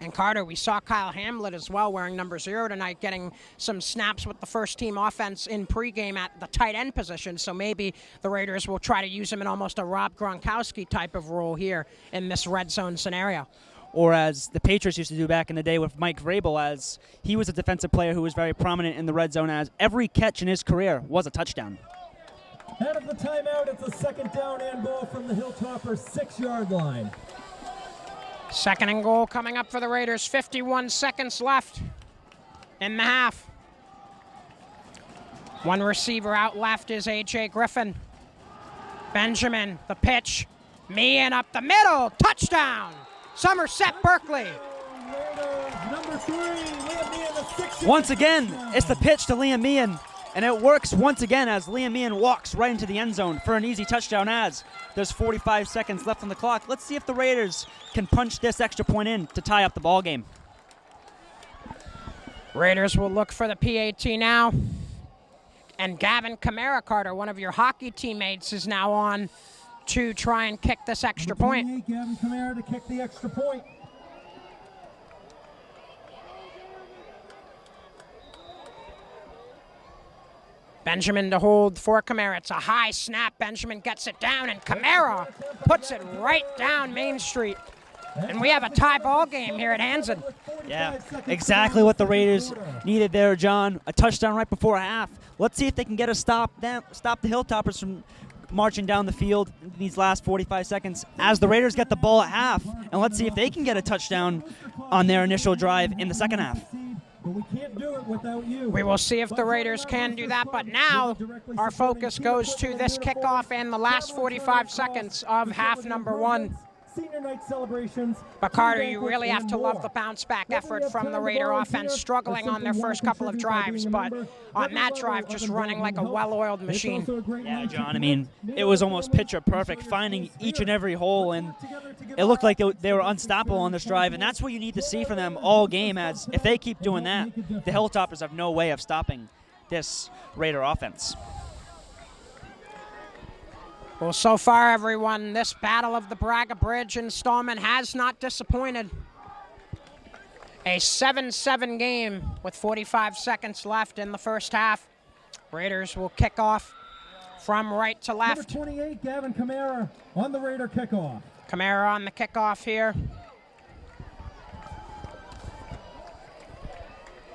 And Carter, we saw Kyle Hamlet as well wearing number 0 tonight, getting some snaps with the first-team offense in pregame at the tight end position. So maybe the Raiders will try to use him in almost a Rob Gronkowski type of role here in this red zone scenario. Or as the Patriots used to do back in the day with Mike Vrabel, as he was a defensive player who was very prominent in the red zone, as every catch in his career was a touchdown. Out of the timeout, it's a second down and goal from the Hilltopper 6-yard line. Second and goal coming up for the Raiders. 51 seconds left in the half. One receiver out left is A.J. Griffin. Benjamin, the pitch. Meehan up the middle. Touchdown! Somerset Berkeley. Once again, it's the pitch to Liam Meehan, and it works once again as Liam Meehan walks right into the end zone for an easy touchdown as there's 45 seconds left on the clock. Let's see if the Raiders can punch this extra point in to tie up the ball game. Raiders will look for the PAT now. And Gavin Kamara, Carter, one of your hockey teammates, is now on to try and kick this extra point. Gavin Kamara to kick the extra point. Benjamin to hold for Kamara. It's a high snap. Benjamin gets it down, and Kamara puts it right down Main Street. And we have a tie ball game here at Hansen. Yeah, exactly what the Raiders needed there, John. A touchdown right before half. Let's see if they can get a stop the Hilltoppers from marching down the field in these last 45 seconds as the Raiders get the ball at half. And let's see if they can get a touchdown on their initial drive in the second half. But we can't do it without you. We will see if the Raiders can do that, but now our focus goes to this kickoff and the last 45 seconds of half number 1. Senior night celebrations. But Carter, you really have to love the bounce-back effort from the Raider offense, struggling on their first couple of drives, but on that drive, just running like a well-oiled machine. Yeah, John, I mean, it was almost picture perfect, finding each and every hole, and it looked like they were unstoppable on this drive, and that's what you need to see from them all game, as if they keep doing that, the Hilltoppers have no way of stopping this Raider offense. Well, so far, everyone, this Battle of the Braga Bridge installment has not disappointed. A 7-7 game with 45 seconds left in the first half. Raiders will kick off from right to left. Number 28, Gavin Kamara on the Raider kickoff. Kamara on the kickoff here.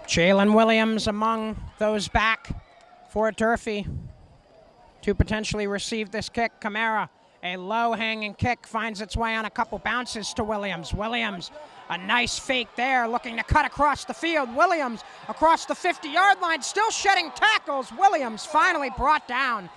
Jalen Williams among those back for Durfee to potentially receive this kick. Kamara, a low-hanging kick, finds its way on a couple bounces to Williams. Williams, a nice fake there, looking to cut across the field. Williams across the 50-yard line, still shedding tackles. Williams finally brought down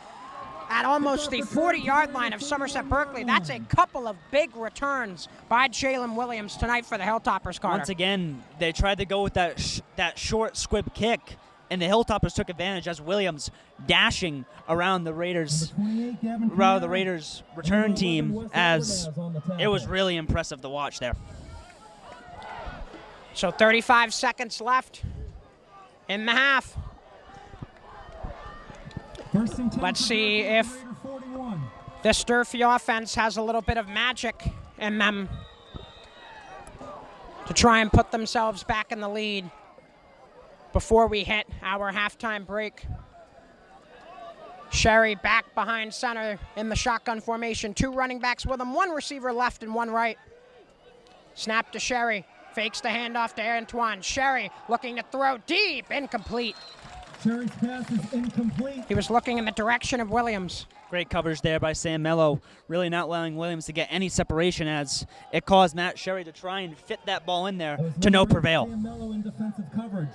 at almost the 40-yard line of Somerset Berkeley. That's a couple of big returns by Jalen Williams tonight for the Hilltoppers, Carter. Once again, they tried to go with that short squib kick, and the Hilltoppers took advantage as Williams dashing around the Raiders return team, as it was really impressive to watch there. So 35 seconds left in the half. Let's see if this Durfee offense has a little bit of magic in them to try and put themselves back in the lead before we hit our halftime break. Sherry back behind center in the shotgun formation. 2 running backs with him, 1 receiver left and 1 right. Snap to Sherry. Fakes the handoff to Antoine. Sherry looking to throw deep. Incomplete. Sherry's pass is incomplete. He was looking in the direction of Williams. Great coverage there by Sam Mello, really not allowing Williams to get any separation, as it caused Matt Sherry to try and fit that ball in there to no prevail. Sam Mello in defensive coverage.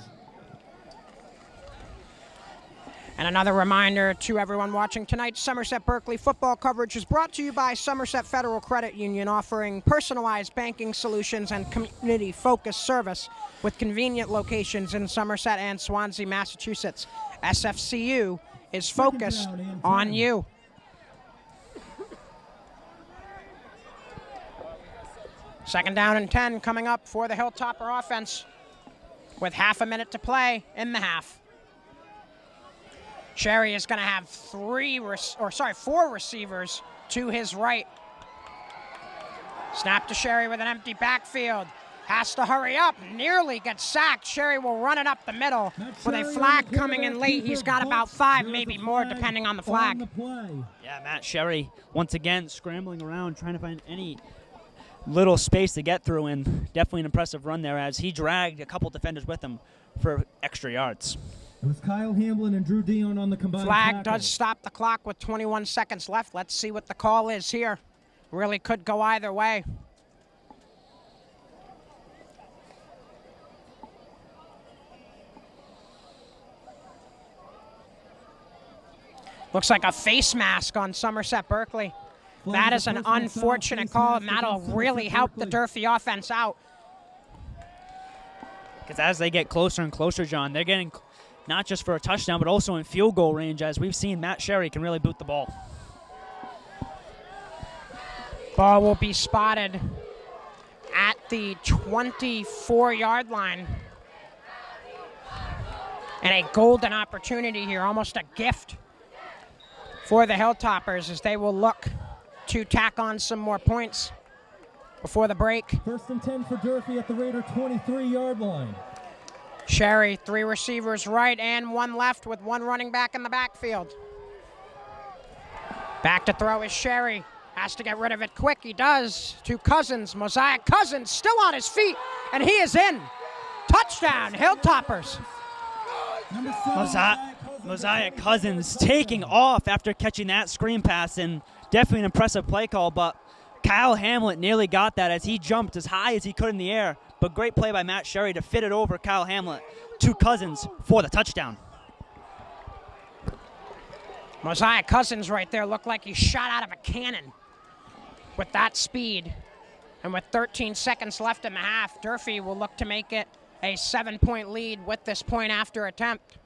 And another reminder to everyone watching tonight, Somerset Berkeley football coverage is brought to you by Somerset Federal Credit Union, offering personalized banking solutions and community-focused service with convenient locations in Somerset and Swansea, Massachusetts. SFCU is focused on you. Second down and 10 coming up for the Hilltopper offense with half a minute to play in the half. Sherry is going to have four receivers to his right. Snap to Sherry with an empty backfield. Has to hurry up, nearly gets sacked. Sherry will run it up the middle with a flag coming in late. He's got about 5, maybe more, depending on the flag. Yeah, Matt Sherry, once again, scrambling around, trying to find any little space to get through, and definitely an impressive run there as he dragged a couple defenders with him for extra yards. It was Kyle Hamlin and Drew Dion on the combined Flag tackle. does stop the clock with 21 seconds left. Let's see what the call is here. Really could go either way. Looks like a face mask on Somerset Berkeley. That is an unfortunate call, and that'll really help the Durfee offense out. Because as they get closer and closer, John, they're getting not just for a touchdown, but also in field goal range, as we've seen Matt Sherry can really boot the ball. Ball will be spotted at the 24-yard line. And a golden opportunity here, almost a gift for the Hilltoppers, as they will look to tack on some more points before the break. 1st and 10 for Durfee at the Raider 23-yard line. Sherry, 3 receivers right and 1 left with 1 running back in the backfield. Back to throw is Sherry. Has to get rid of it quick. He does to Cousins. Mosiah Cousins still on his feet, and he is in. Touchdown, Hilltoppers. Mosiah Cousins taking off after catching that screen pass, and definitely an impressive play call, but Kyle Hamlet nearly got that as he jumped as high as he could in the air. But great play by Matt Sherry to fit it over Kyle Hamlet to Cousins for the touchdown. Mosiah Cousins right there looked like he shot out of a cannon with that speed. And with 13 seconds left in the half, Durfee will look to make it a 7-point lead with this point after attempt.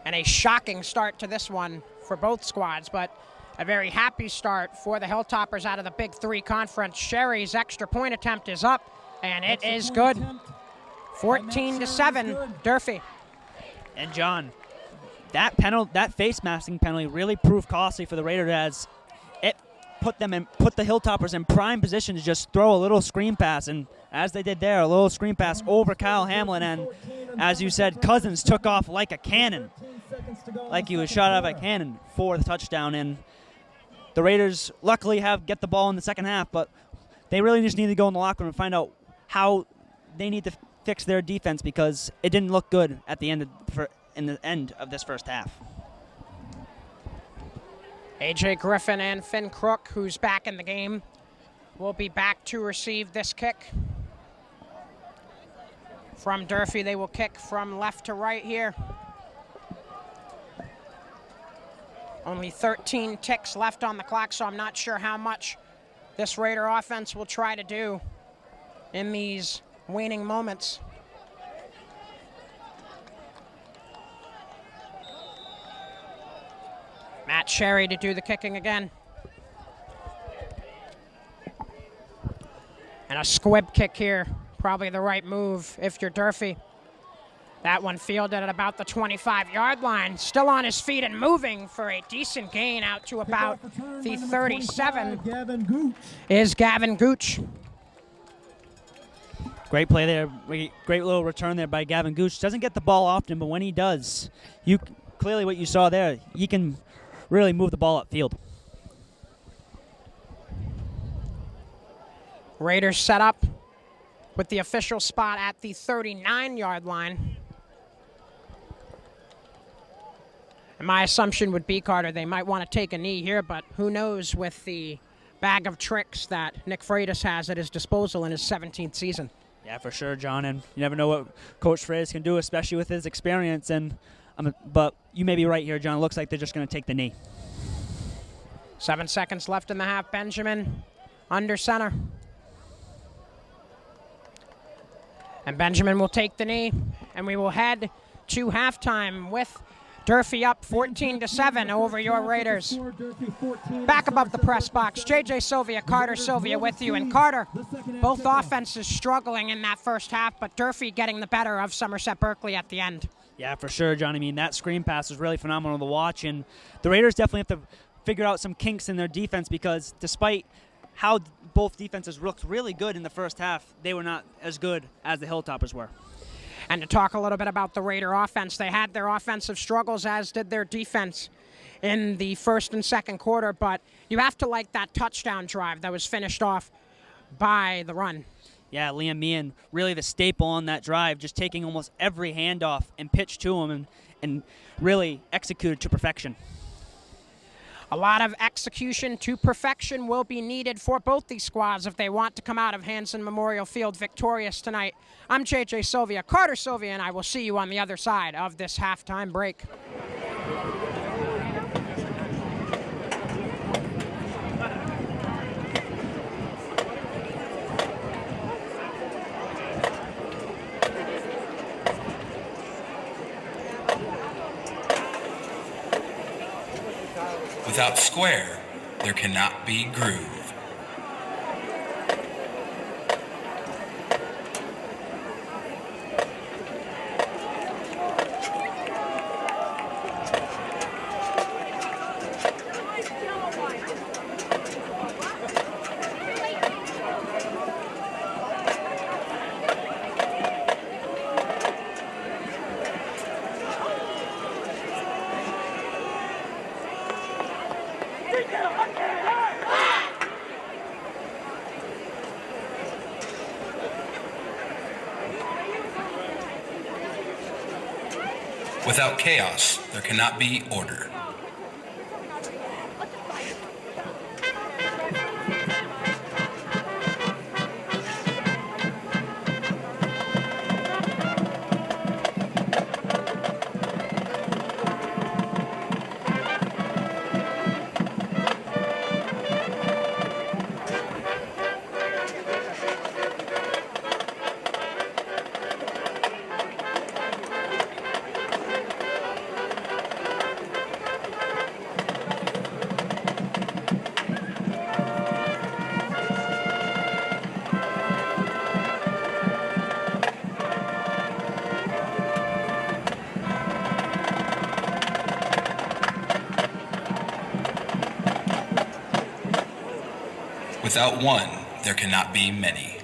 And a shocking start to this one for both squads, but a very happy start for the Hilltoppers out of the Big 3 conference. Sherry's extra point attempt is up, and it is good. 14-7, Durfee. And John, that face masking penalty really proved costly for the Raiders, as it put the Hilltoppers in prime position to just throw a little screen pass, and as they did there, a little screen pass over Kyle Hamlin, and as you said, Cousins took off like a cannon, like he was shot out of a cannon for the touchdown. And the Raiders luckily get the ball in the second half, but they really just need to go in the locker room and find out how they need to fix their defense, because it didn't look good at the end of this first half. A.J. Griffin and Finn Crook, who's back in the game, will be back to receive this kick. From Durfee, they will kick from left to right here. Only 13 ticks left on the clock, so I'm not sure how much this Raider offense will try to do in these waning moments. Matt Sherry to do the kicking again. And a squib kick here, probably the right move if you're Durfee. That one fielded at about the 25-yard line. Still on his feet and moving for a decent gain out to about the 37 is Gavin Gooch. Great play there. Great little return there by Gavin Gooch. Doesn't get the ball often, but when he does, clearly what you saw there, he can really move the ball upfield. Raiders set up with the official spot at the 39-yard line. And my assumption would be, Carter, they might want to take a knee here, but who knows with the bag of tricks that Nick Freitas has at his disposal in his 17th season. Yeah, for sure, John. And you never know what Coach Freitas can do, especially with his experience. But you may be right here, John. It looks like they're just going to take the knee. 7 seconds left in the half. Benjamin under center. And Benjamin will take the knee, and we will head to halftime with Durfee up 14-7 over your Raiders. Back above the press box, JJ Sylvia, Carter Sylvia with you. And Carter, both offenses struggling in that first half, but Durfee getting the better of Somerset Berkeley at the end. Yeah, for sure, John. I mean, that screen pass was really phenomenal to watch, and the Raiders definitely have to figure out some kinks in their defense, because despite how both defenses looked really good in the first half, they were not as good as the Hilltoppers were. And to talk a little bit about the Raider offense, they had their offensive struggles, as did their defense in the first and second quarter, but you have to like that touchdown drive that was finished off by the run. Yeah, Liam Meehan, really the staple on that drive, just taking almost every handoff and pitch to him and really executed to perfection. A lot of execution to perfection will be needed for both these squads if they want to come out of Hanson Memorial Field victorious tonight. I'm JJ Sylvia, Carter Sylvia, and I will see you on the other side of this halftime break. Without square, there cannot be groove. Without chaos, there cannot be order. Without one, there cannot be many.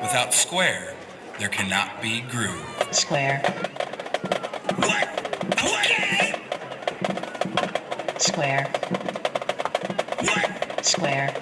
Without square, there cannot be groove. Square. What? Okay. Square. What? Square.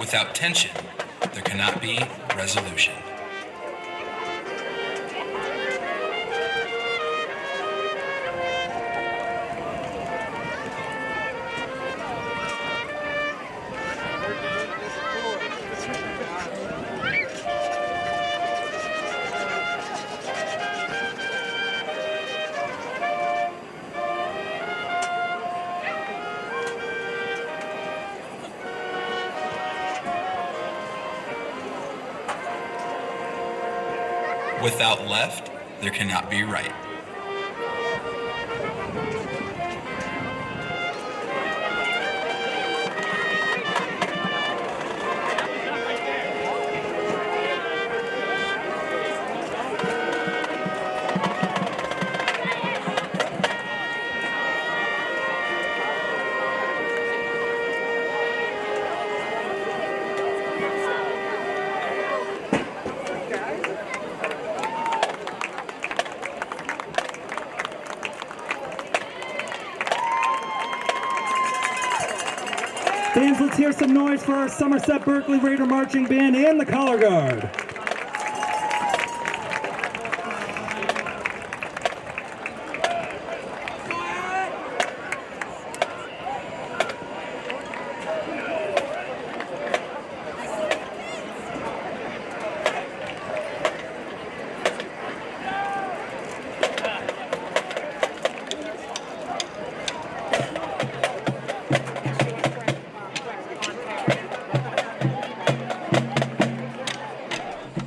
Without tension, there cannot be resolution. Without left, there cannot be right. Fans, let's hear some noise for our Somerset Berkeley Raider Marching Band and the Color Guard.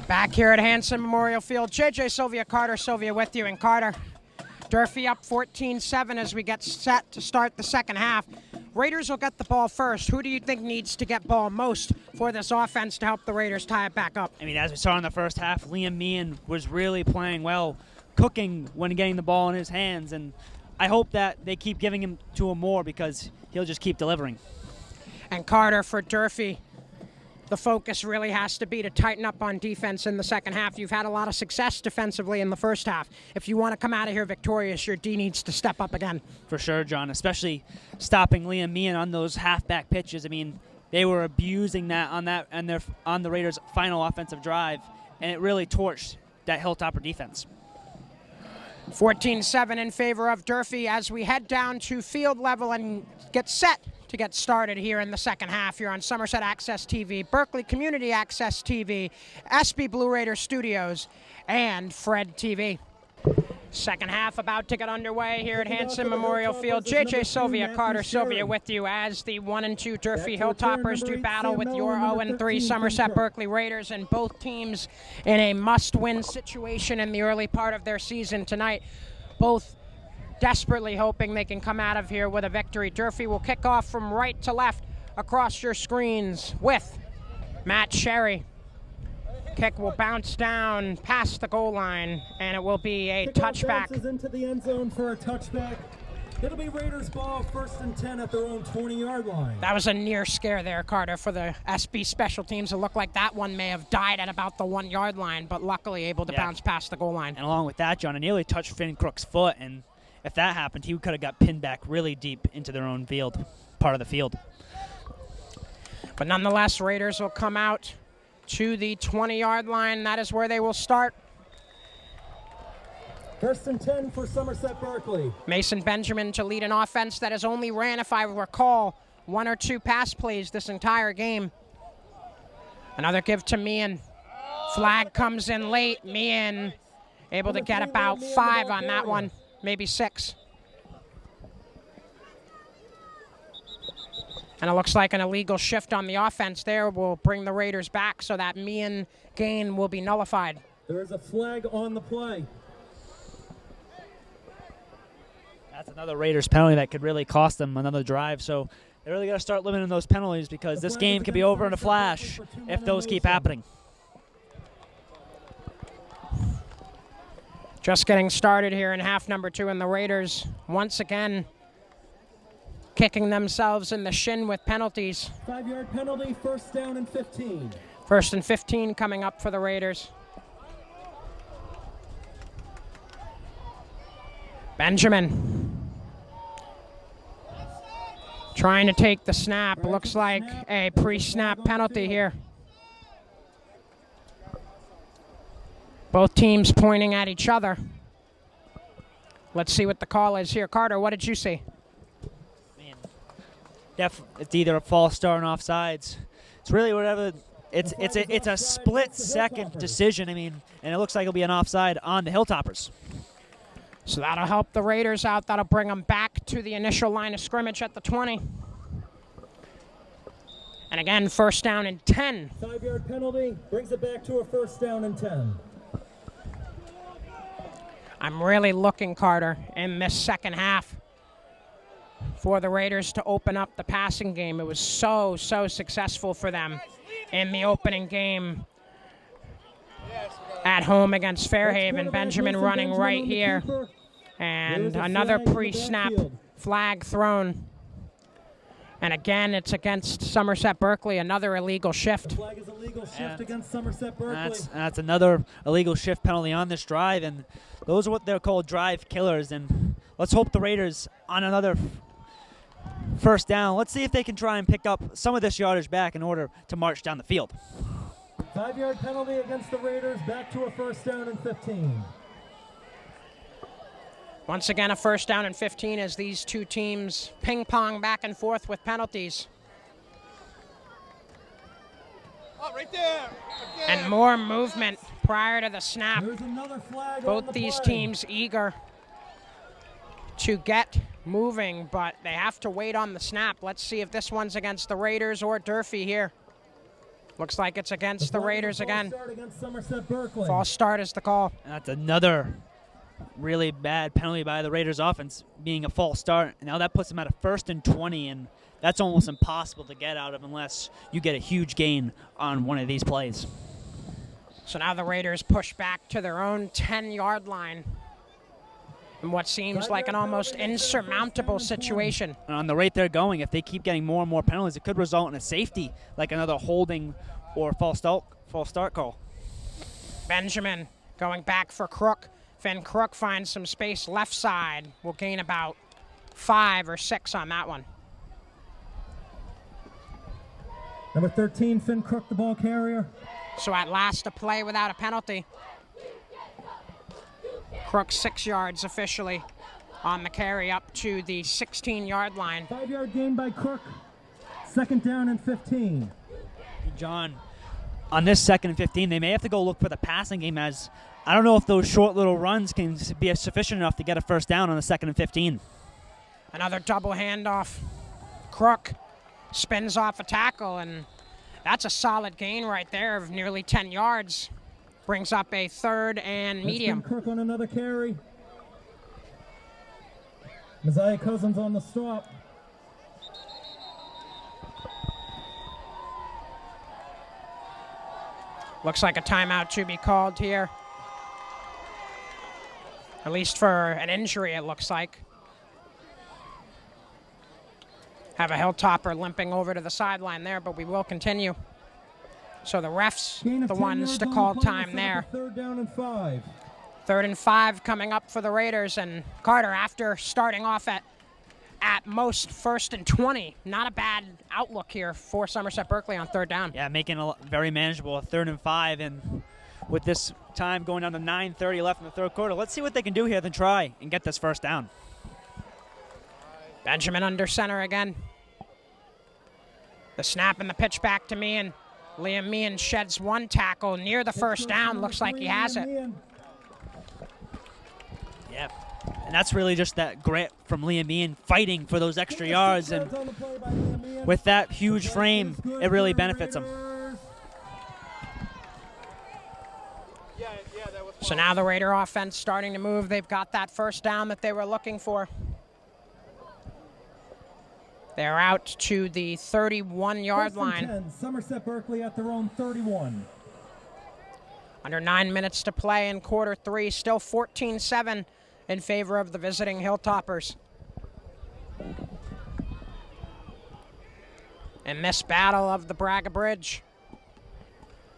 Back here at Hanson Memorial Field, JJ Sylvia, Carter Sylvia with you. And Carter, Durfee up 14-7 as we get set to start the second half. Raiders will get the ball first. Who do you think needs to get ball most for this offense to help the Raiders tie it back up? I mean, as we saw in the first half, Liam Meehan was really playing well, cooking when getting the ball in his hands, and I hope that they keep giving him to him more because he'll just keep delivering. And Carter, for Durfee, the focus really has to be to tighten up on defense in the second half. You've had a lot of success defensively in the first half. If you want to come out of here victorious, your D needs to step up again. For sure, John, especially stopping Liam Meehan on those halfback pitches. I mean, they were abusing that on the Raiders' final offensive drive, and it really torched that Hilltopper defense. 14-7 in favor of Durfee as we head down to field level and get set to get started here in the second half. You're on Somerset Access TV, Berkeley Community Access TV, SB Blue Raider Studios, and Fred TV. Second half about to get underway here at Hanson Memorial Field. JJ Sylvia, Carter Sylvia with you as the 1-2 Durfee Hilltoppers do battle with your 0-3 Somerset Berkeley Raiders, and both teams in a must-win situation in the early part of their season tonight. Both desperately hoping they can come out of here with a victory. Durfee will kick off from right to left across your screens with Matt Sherry. Kick will bounce down past the goal line, and it will be a touchback. Bounces into the end zone for a touchback. It'll be Raiders ball, 1st and 10 at their own 20-yard line. That was a near scare there, Carter, for the SB special teams. It looked like that one may have died at about the 1-yard line, but luckily able to bounce past the goal line. And along with that, John, it nearly touched Finn Crook's foot, and if that happened, he could have got pinned back really deep into their own field, part of the field. But nonetheless, Raiders will come out to the 20-yard line. That is where they will start. 1st and 10 for Somerset Berkeley. Mason Benjamin to lead an offense that has only ran, if I recall, 1 or 2 pass plays this entire game. Another give to Meehan. Flag comes in late. Meehan able to get about 5 on that one, maybe 6. And it looks like an illegal shift on the offense there will bring the Raiders back, so that Meehan gain will be nullified. There is a flag on the play. That's another Raiders penalty that could really cost them another drive. So they really got to start limiting those penalties because this game could be over in a flash if those keep happening. Just getting started here in half number 2, and the Raiders once again kicking themselves in the shin with penalties. 5-yard penalty, 1st down and 15. 1st and 15 coming up for the Raiders. Benjamin Trying to take the snap. Looks like a pre-snap penalty here. Both teams pointing at each other. Let's see what the call is here. Carter, what did you see? It's either a false start or offsides. It's really whatever. It's a split-second decision. I mean, and it looks like it'll be an offside on the Hilltoppers. So that'll help the Raiders out. That'll bring them back to the initial line of scrimmage at the 20. And again, first down and 10. 5-yard penalty brings it back to a first down and 10. I'm really looking, Carter, in this second half for the Raiders to open up the passing game. It was so successful for them in the opening game at home against Fairhaven. Benjamin running right here. And another pre-snap flag thrown. And again, it's against Somerset-Berkley, another illegal shift. The flag is illegal shift against Somerset-Berkley. That's another illegal shift penalty on this drive, and those are what they're called drive killers. And let's hope the Raiders on another first down. Let's see if they can try and pick up some of this yardage back in order to march down the field. 5-yard penalty against the Raiders, back to a first down and 15. Once again, a first down and 15 as these two teams ping-pong back and forth with penalties. Oh, right there. And more movement prior to the snap. There's another flag. Both these teams eager to get moving, but they have to wait on the snap. Let's see if this one's against the Raiders or Durfee here. Looks like it's against the Raiders again. Start against Somerset-Berkley. False start is the call. That's another really bad penalty by the Raiders offense, being a false start. Now that puts them at a 1st and 20, and that's almost impossible to get out of unless you get a huge gain on one of these plays. So now the Raiders push back to their own 10-yard line in what seems like an almost insurmountable situation. And on the rate they're going, if they keep getting more and more penalties, it could result in a safety, like another holding or false start call. Benjamin going back for Crook. Finn Crook finds some space left side. Will gain about 5 or 6 on that one. Number 13, Finn Crook, the ball carrier. So at last, a play without a penalty. Crook 6 yards officially on the carry up to the 16-yard line. 5-yard gain by Crook. Second down and 15. John, on this 2nd and 15, they may have to go look for the passing game, as I don't know if those short little runs can be sufficient enough to get a first down on the 2nd and 15. Another double handoff. Crook spins off a tackle, and that's a solid gain right there of nearly 10 yards. Brings up a 3rd and medium. Crook on another carry. Messiah Cousins on the stop. Looks like a timeout to be called here. At least for an injury, it looks like. Have a Hilltopper limping over to the sideline there, but we will continue. So the refs, the ones to call time there. 3rd down and 5. 3rd and 5 coming up for the Raiders. And Carter, after starting off at most 1st and 20, not a bad outlook here for Somerset Berkeley on 3rd down. Yeah, making it very manageable, a 3rd and 5, and with this time going down to 9:30 left in the 3rd quarter, let's see what they can do here and try and get this first down. Benjamin under center again. The snap and the pitch back to Meehan. Liam Meehan sheds 1 tackle near the first down. Looks like he has it. Yeah, and that's really just that grit from Liam Meehan fighting for those extra yards, and with that huge frame, it really benefits him. So now the Raider offense starting to move. They've got that first down that they were looking for. They're out to the 31-yard line. 10, Somerset Berkeley at their own 31. Under 9 minutes to play in quarter 3. Still 14-7 in favor of the visiting Hilltoppers. In this battle of the Braga Bridge,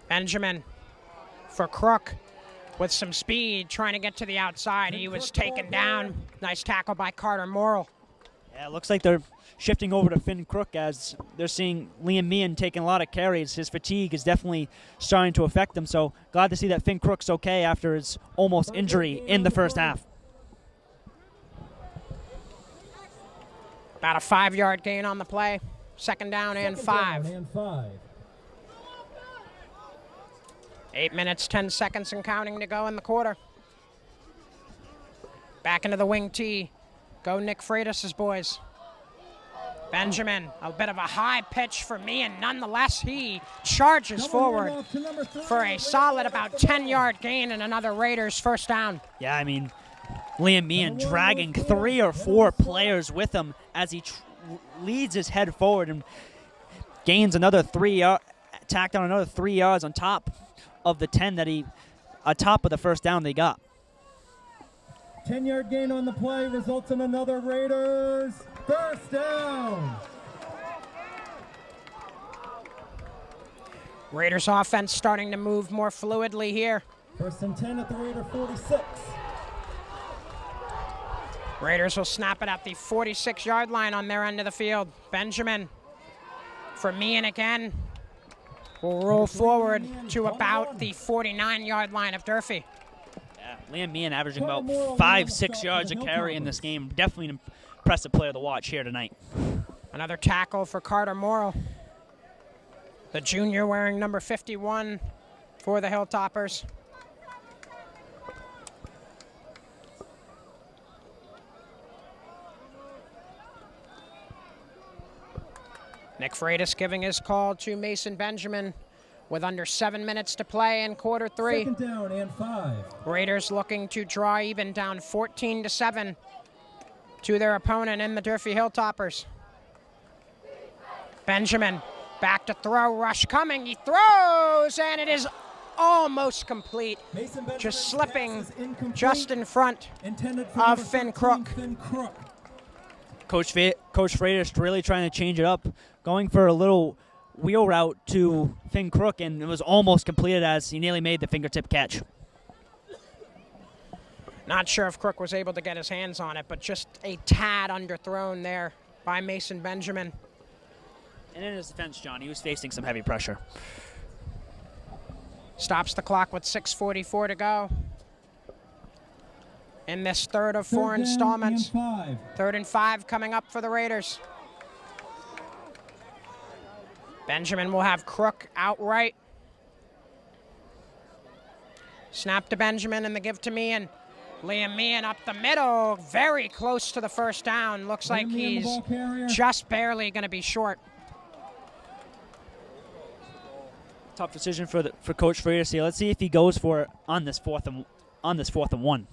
Benjamin for Crook with some speed, trying to get to the outside. He was taken down. Nice tackle by Carter Morrill. Yeah, it looks like they're shifting over to Finn Crook as they're seeing Liam Meehan taking a lot of carries. His fatigue is definitely starting to affect him, so glad to see that Finn Crook's okay after his almost injury in the first half. About a 5-yard gain on the play. Second down and 5. 8 minutes, 10 seconds and counting to go in the quarter. Back into the wing tee. Go Nick Freitas' boys. Benjamin, a bit of a high pitch for me, and nonetheless he charges forward for a solid about 10-yard gain and another Raiders first down. Yeah, I mean, Liam Meehan dragging 3 or 4 players with him as he leads his head forward and gains another 3 yards, tacked on another 3 yards on top of the 10 that he, atop of the first down they got. 10-yard gain on the play results in another Raiders first down. Raiders offense starting to move more fluidly here. First and 10 at the Raider 46. Raiders will snap it at the 46-yard line on their end of the field. Benjamin for Meehan again. Will roll forward to about the 49-yard line of Durfee. Yeah, Liam Meehan averaging about 5-6 yards a carry in this game. Definitely an impressive player to watch here tonight. Another tackle for Carter Morrill. The junior wearing number 51 for the Hilltoppers. Nick Freitas giving his call to Mason Benjamin with under 7 minutes to play in quarter 3. Second down and 5. Raiders looking to draw even, down 14-7 to their opponent in the Durfee Hilltoppers. Benjamin back to throw, rush coming, he throws, and it is almost complete. Just slipping just in front of Finn Crook. Coach Freitas really trying to change it up, going for a little wheel route to Finn Crook, and it was almost completed as he nearly made the fingertip catch. Not sure if Crook was able to get his hands on it, but just a tad underthrown there by Mason Benjamin. And in his defense, John, he was facing some heavy pressure. Stops the clock with 6:44 to go in this third of 4 installments. 3rd and 5 coming up for the Raiders. Benjamin will have Crook outright. Snap to Benjamin and the give to Meehan. Liam Meehan up the middle, very close to the first down. Looks like he's just barely going to be short. Tough decision for Coach Freitas here. Let's see if he goes for it on this fourth and 1.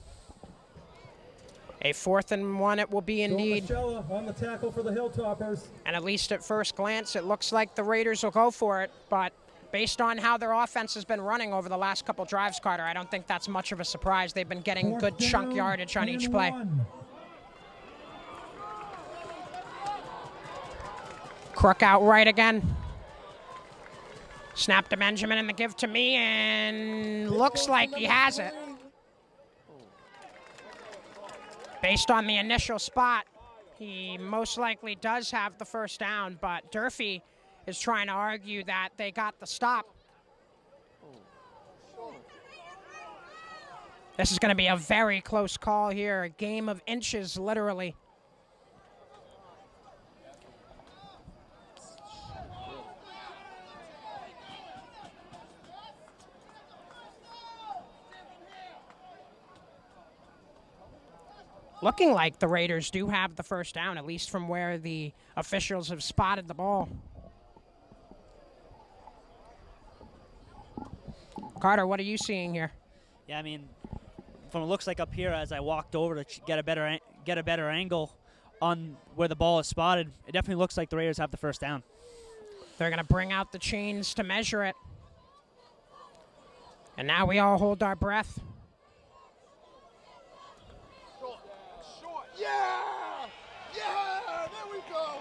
A 4th and 1 it will be indeed. On the tackle for the Hilltoppers. And at least at first glance, it looks like the Raiders will go for it. But based on how their offense has been running over the last couple drives, Carter, I don't think that's much of a surprise. They've been getting good chunk yardage on each play. Crook out right again. Snap to Benjamin and the give to me, and looks like he has it. Based on the initial spot, he most likely does have the first down, but Durfee is trying to argue that they got the stop. This is going to be a very close call here, a game of inches, literally. Looking like the Raiders do have the first down, at least from where the officials have spotted the ball. Carter, what are you seeing here? Yeah, I mean, from it looks like up here as I walked over to get a better angle on where the ball is spotted, it definitely looks like the Raiders have the first down. They're going to bring out the chains to measure it. And now we all hold our breath. Yeah! Yeah! There we go!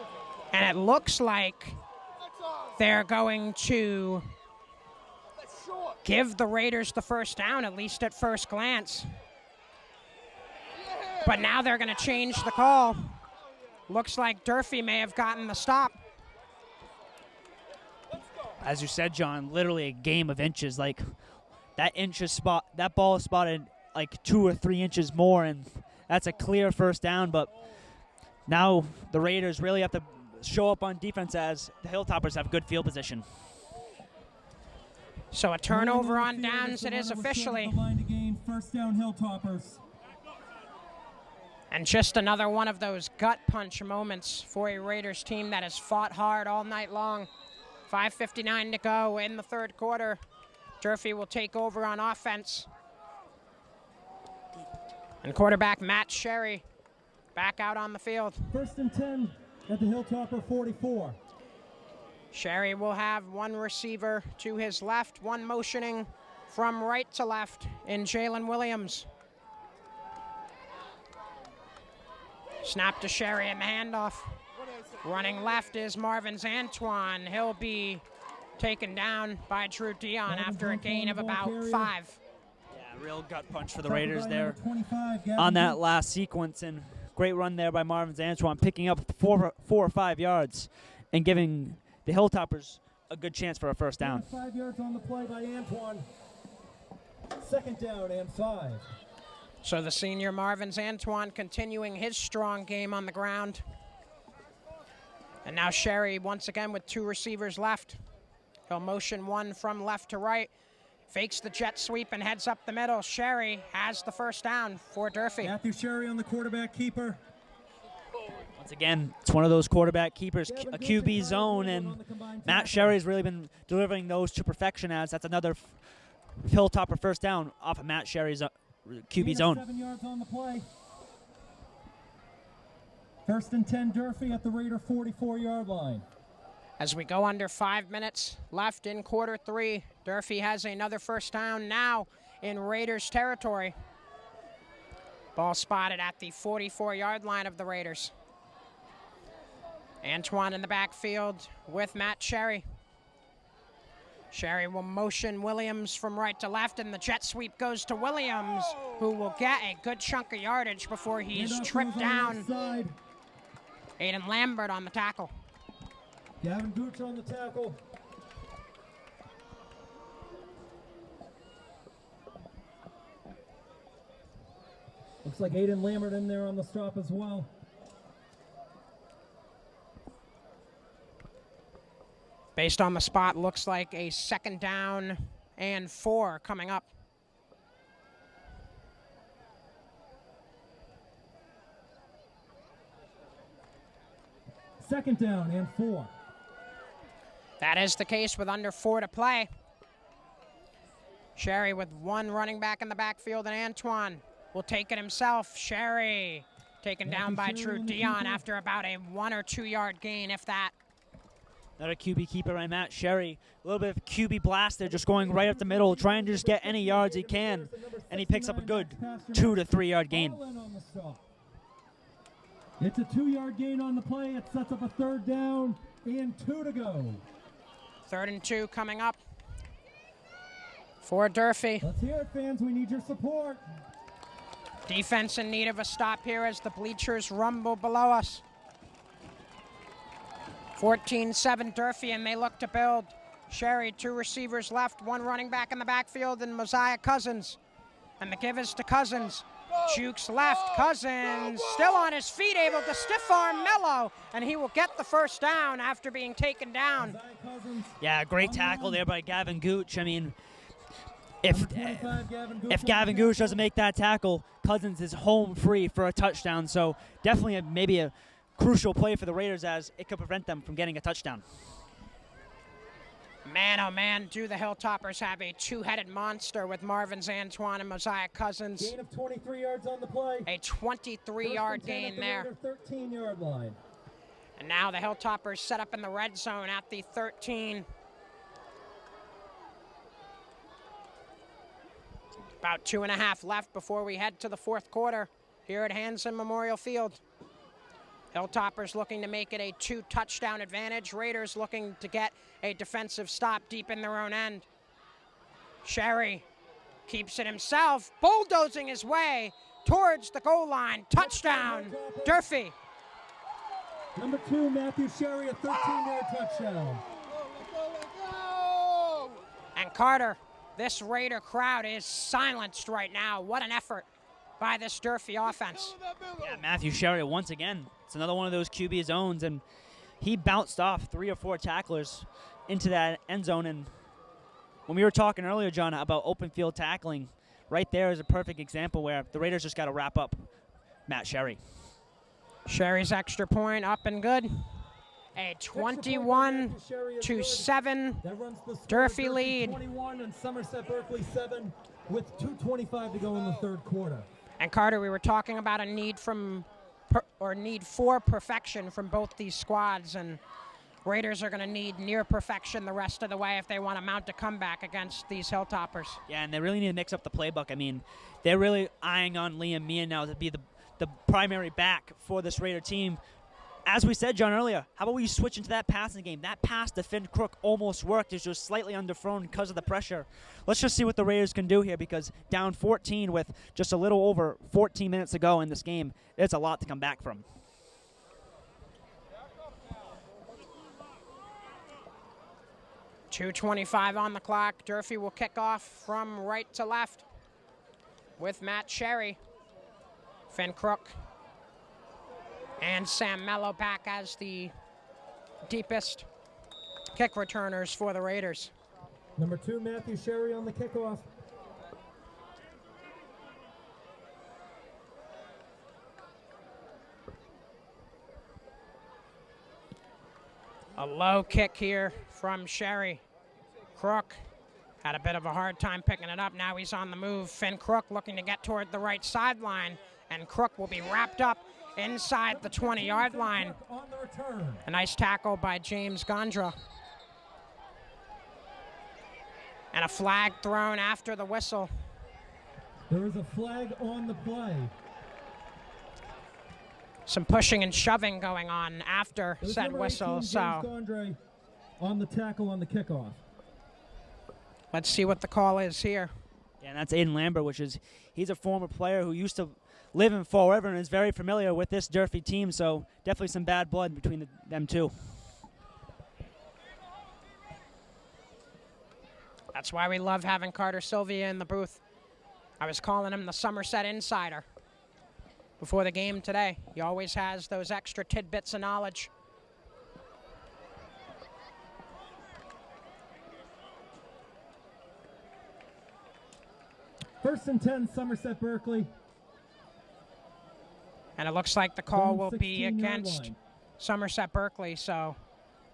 And it looks like they're going to give the Raiders the first down, at least at first glance. But now they're going to change the call. Looks like Durfee may have gotten the stop. As you said, John, literally a game of inches. Like that ball is spotted like 2 or 3 inches more, and that's a clear first down. But now the Raiders really have to show up on defense as the Hilltoppers have good field position. So a turnover on downs it is officially. First down, Hilltoppers. And just another one of those gut punch moments for a Raiders team that has fought hard all night long. 5:59 to go in the third quarter. Durfee will take over on offense. And quarterback Matt Sherry back out on the field. 1st and 10 at the Hilltopper 44. Sherry will have one receiver to his left, one motioning from right to left in Jalen Williams. Snap to Sherry and the handoff. Running left is Marvin's Antoine. He'll be taken down by Drew Dion after a gain of about 5. Yeah, real gut punch for the Raiders there on that last sequence. And great run there by Marvin's Antoine, picking up 4 or 5 yards and giving the Hilltoppers a good chance for a first down. 5 yards on the play by Antoine. 2nd down and 5. So the senior Marvin's Antoine continuing his strong game on the ground. And now Sherry once again with 2 receivers left. He'll motion one from left to right. Fakes the jet sweep and heads up the middle. Sherry has the first down for Durfee. Matthew Sherry on the quarterback keeper. Once again, it's one of those quarterback keepers, a QB zone, and Matt Sherry's really been delivering those to perfection as that's another Hilltopper first down off of Matt Sherry's QB zone. 7 yards on the play. 1st and 10 Durfee at the Raider 44-yard line. As we go under 5 minutes left in quarter 3, Durfee has another first down now in Raiders territory. Ball spotted at the 44-yard line of the Raiders. Antoine in the backfield with Matt Sherry. Sherry will motion Williams from right to left, and the jet sweep goes to Williams, who will get a good chunk of yardage before he's tripped down. Aiden Lambert on the tackle. Gavin Gooch on the tackle. Looks like Aiden Lambert in there on the stop as well. Based on the spot, looks like a 2nd down and 4 coming up. Second down and 4. That is the case with under 4 to play. Sherry with one running back in the backfield, and Antoine will take it himself. Sherry taken down by Drew Dion after about a 1 or 2 yard gain, if that. Another QB keeper by Matt Sherry. A little bit of QB blast there, just going right up the middle, trying to just get any yards he can, and he picks up a good 2 to 3 yard gain. It's a 2-yard gain on the play. It sets up a 3rd down and 2 to go. 3rd and 2 coming up for Durfee. Let's hear it, fans. We need your support. Defense in need of a stop here as the bleachers rumble below us. 14-7 Durfee, and they look to build. Sherry, 2 receivers left, 1 running back in the backfield, and Mosiah Cousins. And the give is to Cousins. Jukes left. Cousins still on his feet, able to stiff arm Mello, and he will get the first down after being taken down. Yeah, great tackle there by Gavin Gooch. I mean, if Gavin Gooch doesn't make that tackle, Cousins is home free for a touchdown. So definitely maybe a crucial play for the Raiders as it could prevent them from getting a touchdown. Man, oh man, do the Hilltoppers have a 2-headed monster with Marvin's Antoine and Mosiah Cousins. Gain of 23 yards on the play. A 23-yard gain there. 13-yard line. And now the Hilltoppers set up in the red zone at the 13. About 2.5 left before we head to the 4th quarter here at Hanson Memorial Field. Hilltoppers looking to make it a 2-touchdown advantage. Raiders looking to get a defensive stop deep in their own end. Sherry keeps it himself, bulldozing his way towards the goal line. Touchdown, Durfee. Number 2, Matthew Sherry, a 13-yard touchdown. And Carter, this Raider crowd is silenced right now. What an effort by this Durfee offense. Yeah, Matthew Sherry once again. It's another one of those QB zones, and he bounced off 3 or 4 tacklers into that end zone. And when we were talking earlier, John, about open field tackling, right there is a perfect example where the Raiders just got to wrap up Matt Sherry. Sherry's extra point up and good. A 21-7 Durfee lead. 21 and Somerset Berkeley 7 with 2:25 to go in the third quarter. And Carter, we were talking about a need for perfection from both these squads, and Raiders are going to need near perfection the rest of the way if they want to mount a comeback against these Hilltoppers. Yeah, and they really need to mix up the playbook. I mean, they're really eyeing on Liam Meehan now to be the primary back for this Raider team. As we said, John, earlier, how about we switch into that passing game? That pass to Finn Crook almost worked. It's just slightly underthrown because of the pressure. Let's just see what the Raiders can do here, because down 14 with just a little over 14 minutes to go in this game, it's a lot to come back from. .225 on the clock. Durfee will kick off from right to left with Matt Sherry, Finn Crook, and Sam Mello back as the deepest kick returners for the Raiders. Number 2, Matthew Sherry on the kickoff. A low kick here from Sherry. Crook had a bit of a hard time picking it up. Now he's on the move. Finn Crook looking to get toward the right sideline, and Crook will be wrapped up inside the 20-yard line. On the return. A nice tackle by James Gondra. And a flag thrown after the whistle. There is a flag on the play. Some pushing and shoving going on after said whistle. 18, So Gondre on the tackle on the kickoff. let's see what the call is here. Yeah, and that's Aiden Lambert, he's a former player who used to live in Fall River and is very familiar with this Durfee team, so definitely some bad blood between them two. That's why we love having Carter Sylvia in the booth. I was calling him the Somerset Insider before the game today. He always has those extra tidbits of knowledge. First and 10, Somerset Berkeley. And it looks like the call will be 16-yard against line. Somerset Berkeley, so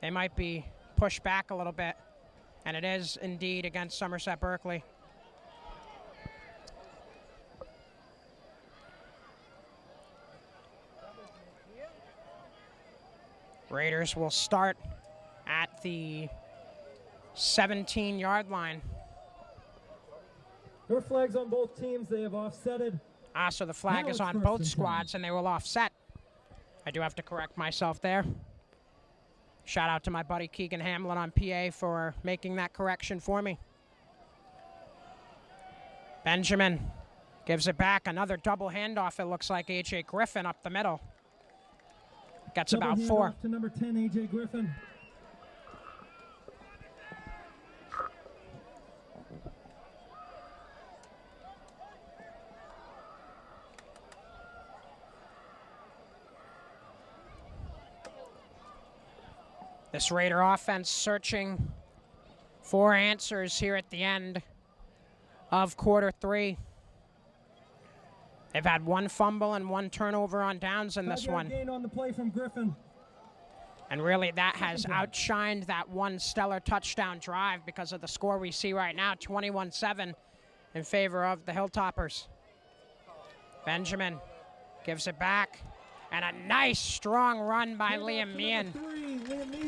they might be pushed back a little bit. And it is indeed against Somerset Berkeley. Raiders will start at the 17-yard line. There are flags on both teams. They have offsetted. So the flag Now is it's on first both and 10. squads, and they will offset. I do have to correct myself there. Shout out to my buddy Keegan Hamlin on PA for making that correction for me. Benjamin gives it back. Another double handoff. It looks like A.J. Griffin up the middle. Gets Double about handoff 4. to number 10, A.J. Griffin. This Raider offense searching for answers here at the end of quarter 3. They've had 1 fumble and 1 turnover on downs in this 5-yard one. gain on the play from Griffin. And really that has outshined that one stellar touchdown drive because of the score we see right now, 21-7 in favor of the Hilltoppers. Benjamin gives it back. And a nice, strong run by Liam Meehan.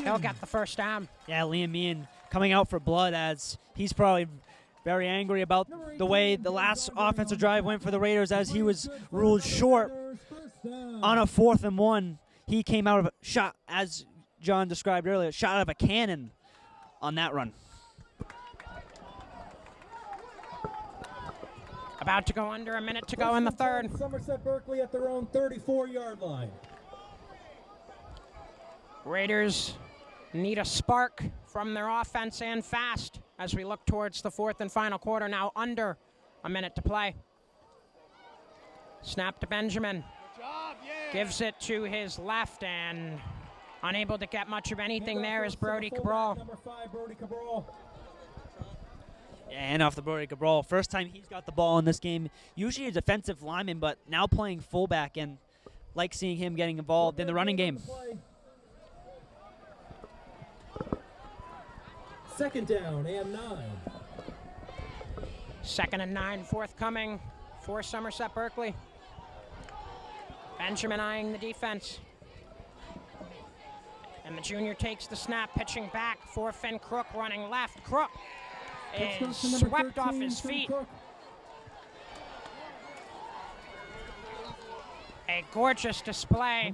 He'll get the first down. Yeah, Liam Meehan coming out for blood, as he's probably very angry about the way the last offensive drive went for the Raiders, as he was ruled short on a 4th and 1. He came out of a shot, as John described earlier, shot out of a cannon on that run. About to go under a minute to go in the third. Somerset Berkeley at their own 34-yard line. Raiders need a spark from their offense and fast as we look towards the fourth and final quarter. Now under a minute to play. Snap to Benjamin. Gives it to his left and unable to get much of anything there is Brody Cabral. Number 5, Brody Cabral. Yeah, and off the Brody Cabral. First time he's got the ball in this game. Usually a defensive lineman, but now playing fullback, and like seeing him getting involved in the running game. Second down and 9. 2nd and 9 forthcoming for Somerset Berkeley. Benjamin eyeing the defense. And the junior takes the snap, pitching back for Finn Crook, running left. Crook is swept off his feet. A gorgeous display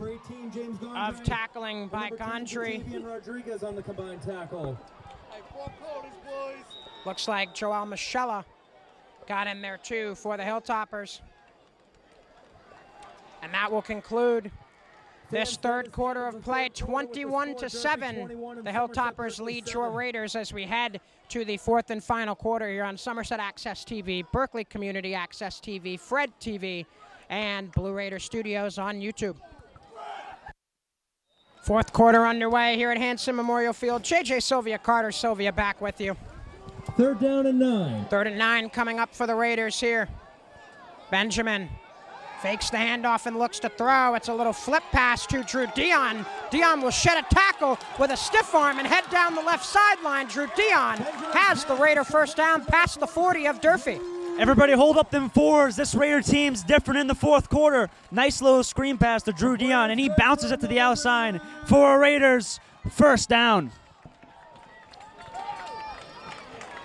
of tackling by Gondry. Rodriguez on the combined tackle. Looks like Joel Michella got in there too for the Hilltoppers. And that will conclude this third quarter of play, 21-7. The Hilltoppers lead your Raiders as we head to the fourth and final quarter here on Somerset Access TV, Berkeley Community Access TV, Fred TV, and Blue Raider Studios on YouTube. Fourth quarter underway here at Hanson Memorial Field. JJ Sylvia, Carter Sylvia back with you. 3rd down and 9. 3rd and 9 coming up for the Raiders here. Benjamin fakes the handoff and looks to throw. It's a little flip pass to Drew Dion. Dion will shed a tackle with a stiff arm and head down the left sideline. Drew Dion has the Raider first down past the 40 of Durfee. Everybody hold up them fours. This Raider team's different in the fourth quarter. Nice little screen pass to Drew Dion, and he bounces it to the outside for a Raiders first down.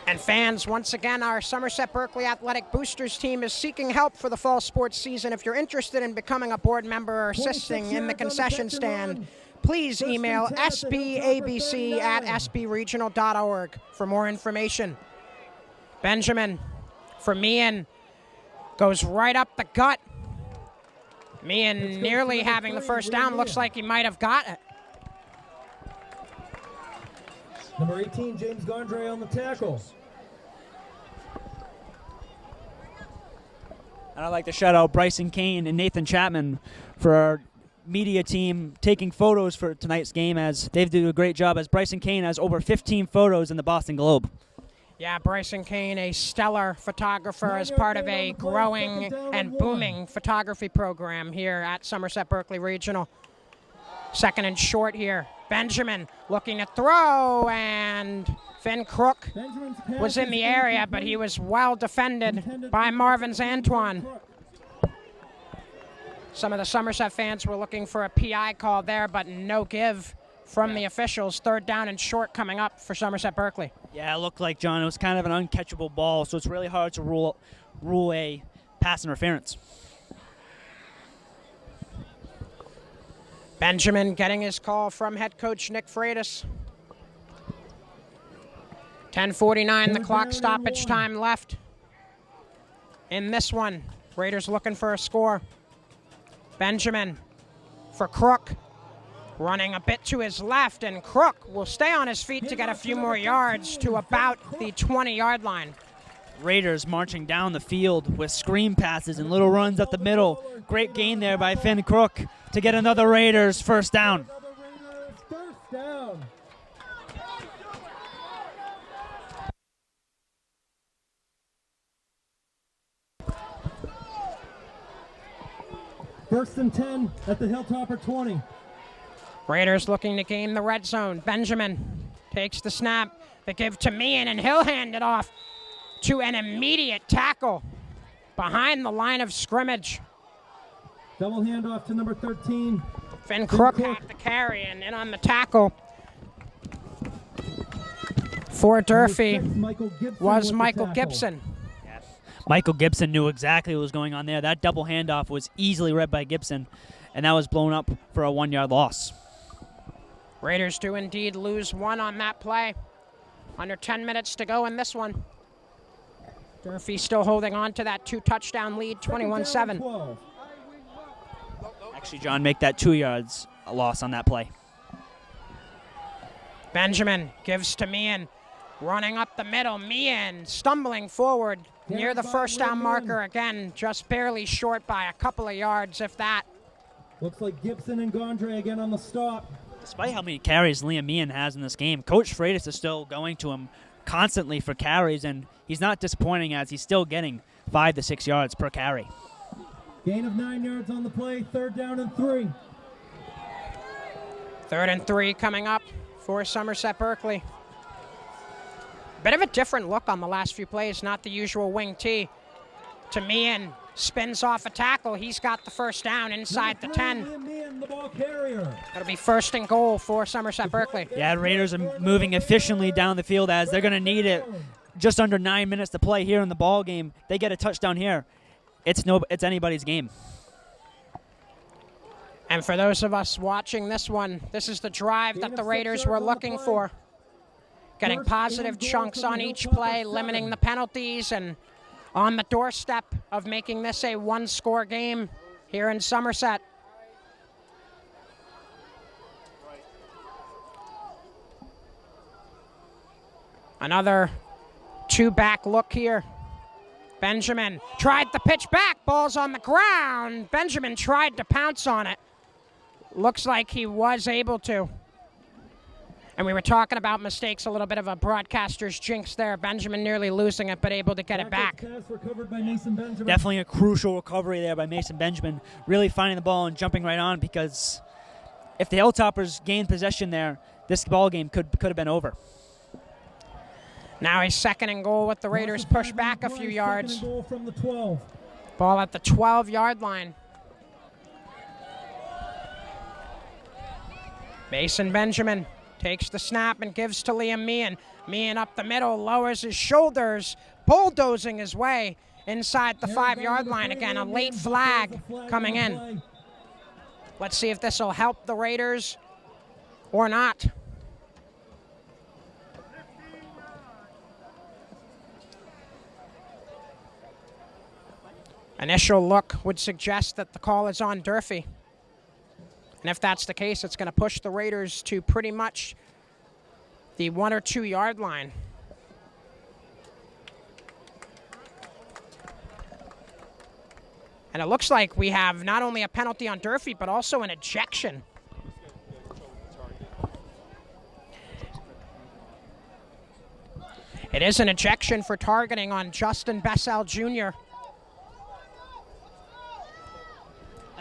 And fans, once again, our Somerset Berkeley Athletic Boosters team is seeking help for the fall sports season. If you're interested in becoming a board member or assisting in the concession stand, please email sbabc@sbregional.org for more information. Benjamin for Meehan goes right up the gut. Meehan nearly having the first down. Looks like he might have got it. Number 18, James Gondry on the tackle. And I'd like to shout out Bryson Kane and Nathan Chapman for our media team taking photos for tonight's game, as they've done a great job, as Bryson Kane has over 15 photos in the Boston Globe. Yeah, Bryson Kane, a stellar photographer as part of a growing and booming photography program here at Somerset Berkeley Regional. 2nd and short here. Benjamin looking to throw, and Finn Crook was in the area, but he was well defended by Marvin's Antoine. Some of the Somerset fans were looking for a PI call there, but no give from the officials. 3rd down and short coming up for Somerset Berkeley. Yeah, it looked like, John, it was kind of an uncatchable ball, so it's really hard to rule a pass interference. Benjamin getting his call from head coach Nick Freitas. 10:49, the clock stoppage time left in this one. Raiders looking for a score. Benjamin for Crook, running a bit to his left, and Crook will stay on his feet to get a few more yards to about the 20-yard line. Raiders marching down the field with screen passes and little runs up the middle. Great gain there by Finn Crook to get another Raiders first down. First down. First and 10 at the Hilltopper 20. Raiders looking to gain the red zone. Benjamin takes the snap. They give to Meehan, and he'll hand it off to an immediate tackle behind the line of scrimmage. Double handoff to number 13. Finn Crook had the carry, and in on the tackle for Durfee was Michael Gibson. Michael Gibson knew exactly what was going on there. That double handoff was easily read by Gibson, and that was blown up for a 1-yard loss. Raiders do indeed lose one on that play. Under 10 minutes to go in this one. Durfee still holding on to that 2-touchdown lead, 21-7. Actually, John, make that 2 yards a loss on that play. Benjamin gives to Meehan, running up the middle. Meehan stumbling forward near the first down marker again, just barely short by a couple of yards, if that. Looks like Gibson and Gondre again on the stop. Despite how many carries Liam Meehan has in this game, Coach Freitas is still going to him constantly for carries, and he's not disappointing as he's still getting 5 to 6 yards per carry. Gain of 9 yards on the play, 3rd down and 3. 3rd and 3 coming up for Somerset Berkeley. Bit of a different look on the last few plays, not the usual wing T. To Meehan, spins off a tackle. He's got the first down inside the 10. Liam Meehan, the ball carrier. It'll be 1st and goal for Somerset Berkeley. Yeah, Raiders are moving efficiently down the field as they're going to need it. Just under 9 minutes to play here in the ball game. They get a touchdown here. It's anybody's game. And for those of us watching this one, this is the drive that the Raiders were looking for. Getting positive chunks on each play, limiting the penalties, and on the doorstep of making this a one-score game here in Somerset. Another two-back look here. Benjamin tried the pitch back. Ball's on the ground. Benjamin tried to pounce on it. Looks like he was able to. And we were talking about mistakes, a little bit of a broadcaster's jinx there. Benjamin nearly losing it, but able to get it back. Definitely a crucial recovery there by Mason Benjamin. Really finding the ball and jumping right on, because if the Hilltoppers gained possession there, this ball game could have been over. Now a 2nd and goal with the Raiders push back a few yards. 2nd and goal from the 12. Ball at the 12-yard line. Mason Benjamin takes the snap and gives to Liam Meehan. Meehan up the middle, lowers his shoulders, bulldozing his way inside the 5-yard line. Again, a late flag coming in. Let's see if this will help the Raiders or not. Initial look would suggest that the call is on Durfee. And if that's the case, it's going to push the Raiders to pretty much the 1 or 2 yard line. And it looks like we have not only a penalty on Durfee, but also an ejection. It is an ejection for targeting on Justin Bessel Jr.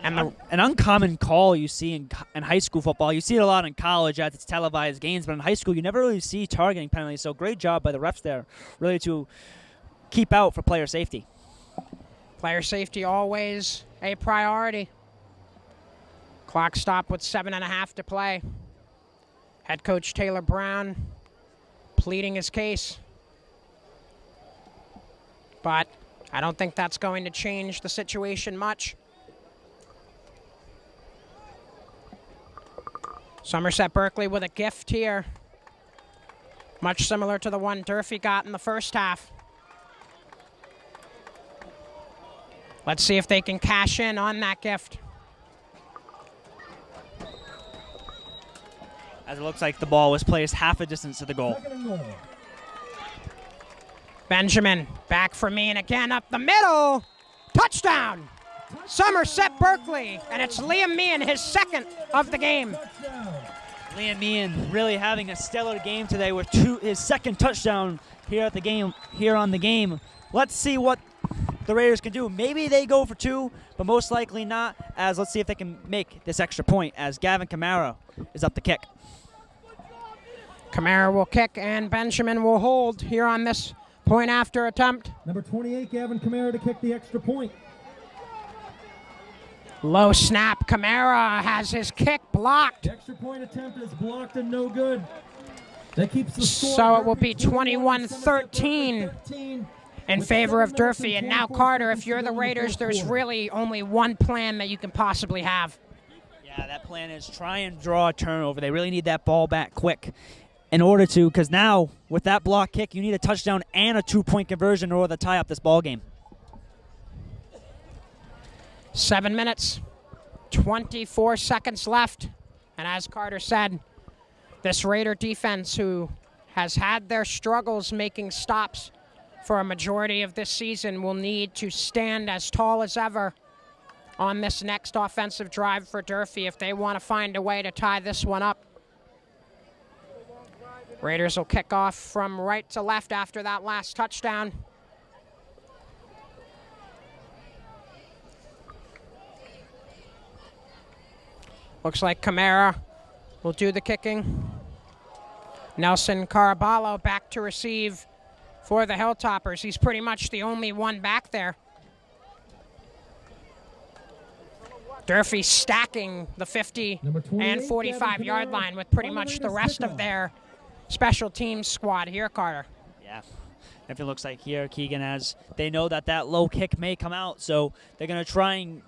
An uncommon call you see in high school football. You see it a lot in college as it's televised games, but in high school you never really see targeting penalties. So great job by the refs there, really to keep out for player safety. Player safety always a priority. Clock stop with 7.5 to play. Head coach Taylor Brown pleading his case. But I don't think that's going to change the situation much. Somerset Berkeley with a gift here. Much similar to the one Durfee got in the first half. Let's see if they can cash in on that gift. As it looks like the ball was placed half a distance to the goal. Benjamin back for me, and again up the middle. Touchdown! Somerset Berkeley, and it's Liam Meehan, his 2nd of the game. Liam Meehan really having a stellar game today with his 2nd touchdown here on the game. Let's see what the Raiders can do. Maybe they go for 2, but most likely not, as let's see if they can make this extra point as Gavin Kamara is up to kick. Kamara will kick, and Benjamin will hold here on this point after attempt. Number 28, Gavin Kamara to kick the extra point. Low snap. Kamara has his kick blocked. The extra point attempt is blocked and no good. That keeps the score. So it will be 21-13 in favor of Durfee. And now, Carter, if you're the Raiders, there's really only one plan that you can possibly have. Yeah, that plan is try and draw a turnover. They really need that ball back quick in order to, because now with that block kick, you need a touchdown and a 2-point conversion in order to tie up this ball game. 7 minutes, 24 seconds left. And as Carter said, This Raider defense, who has had their struggles making stops for a majority of this season, will need to stand as tall as ever on this next offensive drive for Durfee if they want to find a way to tie this one up. Raiders will kick off from right to left after that last touchdown. Looks like Camara will do the kicking. Nelson Caraballo back to receive for the Hilltoppers. He's pretty much the only one back there. Durfee stacking the 50 and 45-yard line with pretty much the rest of their special teams squad here, Carter. Yeah, definitely looks like here Keegan, as they know that that low kick may come out, so they're going to try and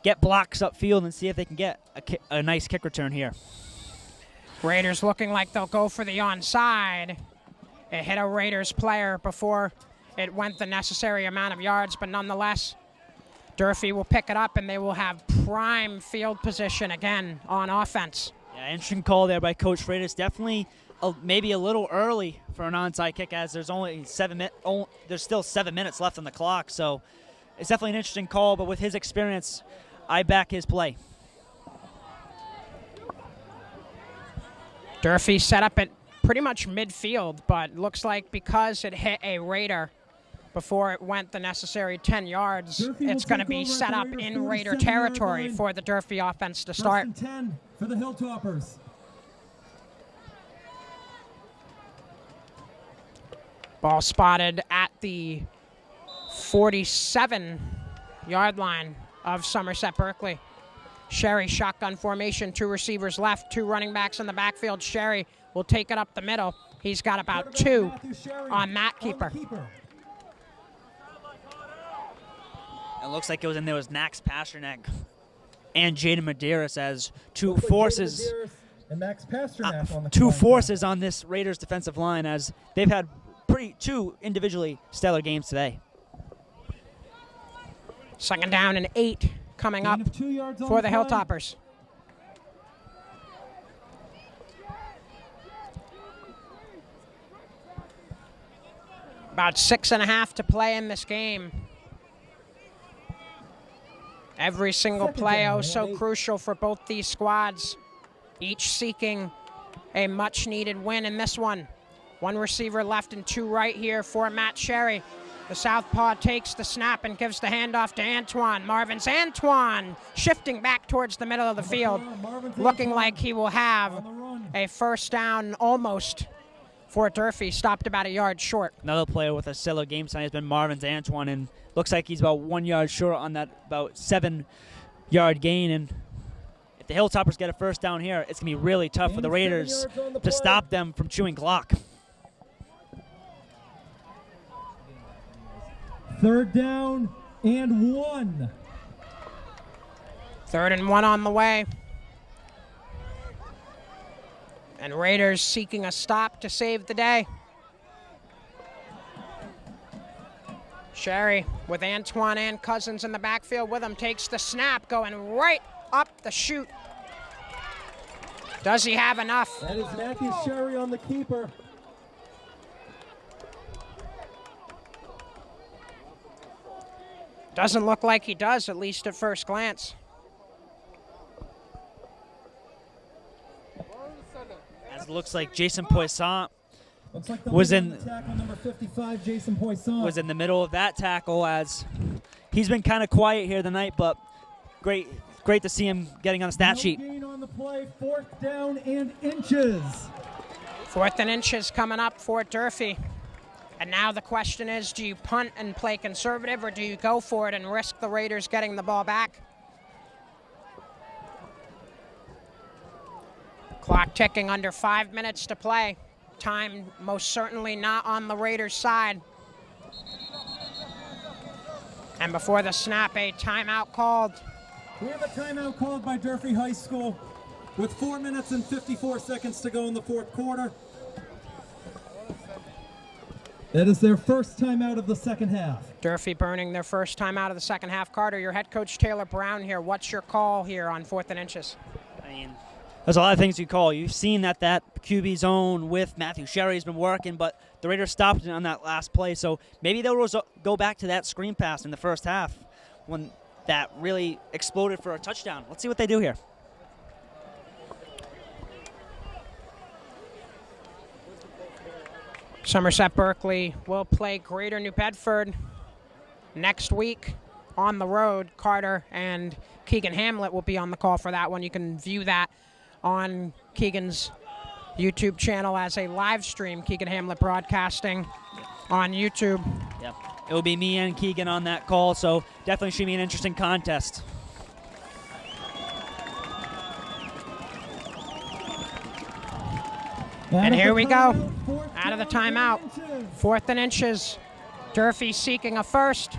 get blocks upfield and see if they can get a nice kick return here. Raiders looking like they'll go for the onside. It hit a Raiders player before it went the necessary amount of yards, but nonetheless, Durfee will pick it up and they will have prime field position again on offense. Yeah, interesting call there by Coach Freitas. Definitely maybe a little early for an onside kick, as there's only there's still 7 minutes left on the clock, so it's definitely an interesting call, but with his experience, I back his play. Durfee set up at pretty much midfield, but looks like because it hit a Raider before it went the necessary 10 yards, it's going to be set up in Raider territory for the Durfee offense to start. 10 for the Hilltoppers. Ball spotted at the 47-yard line of Somerset Berkeley. Sherry shotgun formation, 2 receivers left, 2 running backs in the backfield. Sherry will take it up the middle. He's got about 2 on that keeper. It looks like it was in there was Max Pasternak and Jaden Medeiros as two forces on this Raiders defensive line, as they've had two individually stellar games today. 2nd down and 8 coming up for the Hilltoppers. About 6.5 to play in this game. Every single play so crucial for both these squads, each seeking a much-needed win in this one. 1 receiver left and 2 right here for Matt Sherry. The southpaw takes the snap and gives the handoff to Antoine. Antoine shifting back towards the middle of the field, looking like he will have a 1st down almost for Durfee, stopped about a yard short. Another player with a stellar game tonight has been Marvin's Antoine, and looks like he's about 1 yard short on that about 7-yard gain. And if the Hilltoppers get a 1st down here, it's going to be really tough for the Raiders to stop them from chewing clock. 3rd down and 1. 3rd and 1 on the way. And Raiders seeking a stop to save the day. Sherry with Antoine and Cousins in the backfield with him, takes the snap, going right up the chute. Does he have enough? That is Matthew Sherry on the keeper. Doesn't look like he does, at least at first glance. As it looks like Jason Poisson was in number 55, Jason Poisson. Was in the middle of that tackle, as he's been kind of quiet here tonight, but great to see him getting on the stat sheet. Gain on the play, 4th down and inches. 4th and inches coming up for Durfee. And now the question is, do you punt and play conservative, or do you go for it and risk the Raiders getting the ball back? Clock ticking, under 5 minutes to play. Time most certainly not on the Raiders' side. And before the snap, a timeout called. We have a timeout called by Durfee High School with 4 minutes and 54 seconds to go in the 4th quarter. That is their 1st timeout of the 2nd half. Durfee burning their 1st time out of the 2nd half. Carter, your head coach Taylor Brown here. What's your call here on 4th and inches? I mean, There's a lot of things you call. You've seen that QB zone with Matthew Sherry has been working, but the Raiders stopped it on that last play. So maybe they'll go back to that screen pass in the first half when that really exploded for a touchdown. Let's see what they do here. Somerset Berkeley will play Greater New Bedford next week on the road. Carter and Keegan Hamlet will be on the call for that one. You can view that on Keegan's YouTube channel as a live stream. Keegan Hamlet broadcasting on YouTube. Yep. It will be me and Keegan on that call, so definitely should be an interesting contest. And here we go. Out of the timeout. 4th and inches. Durfee seeking a first.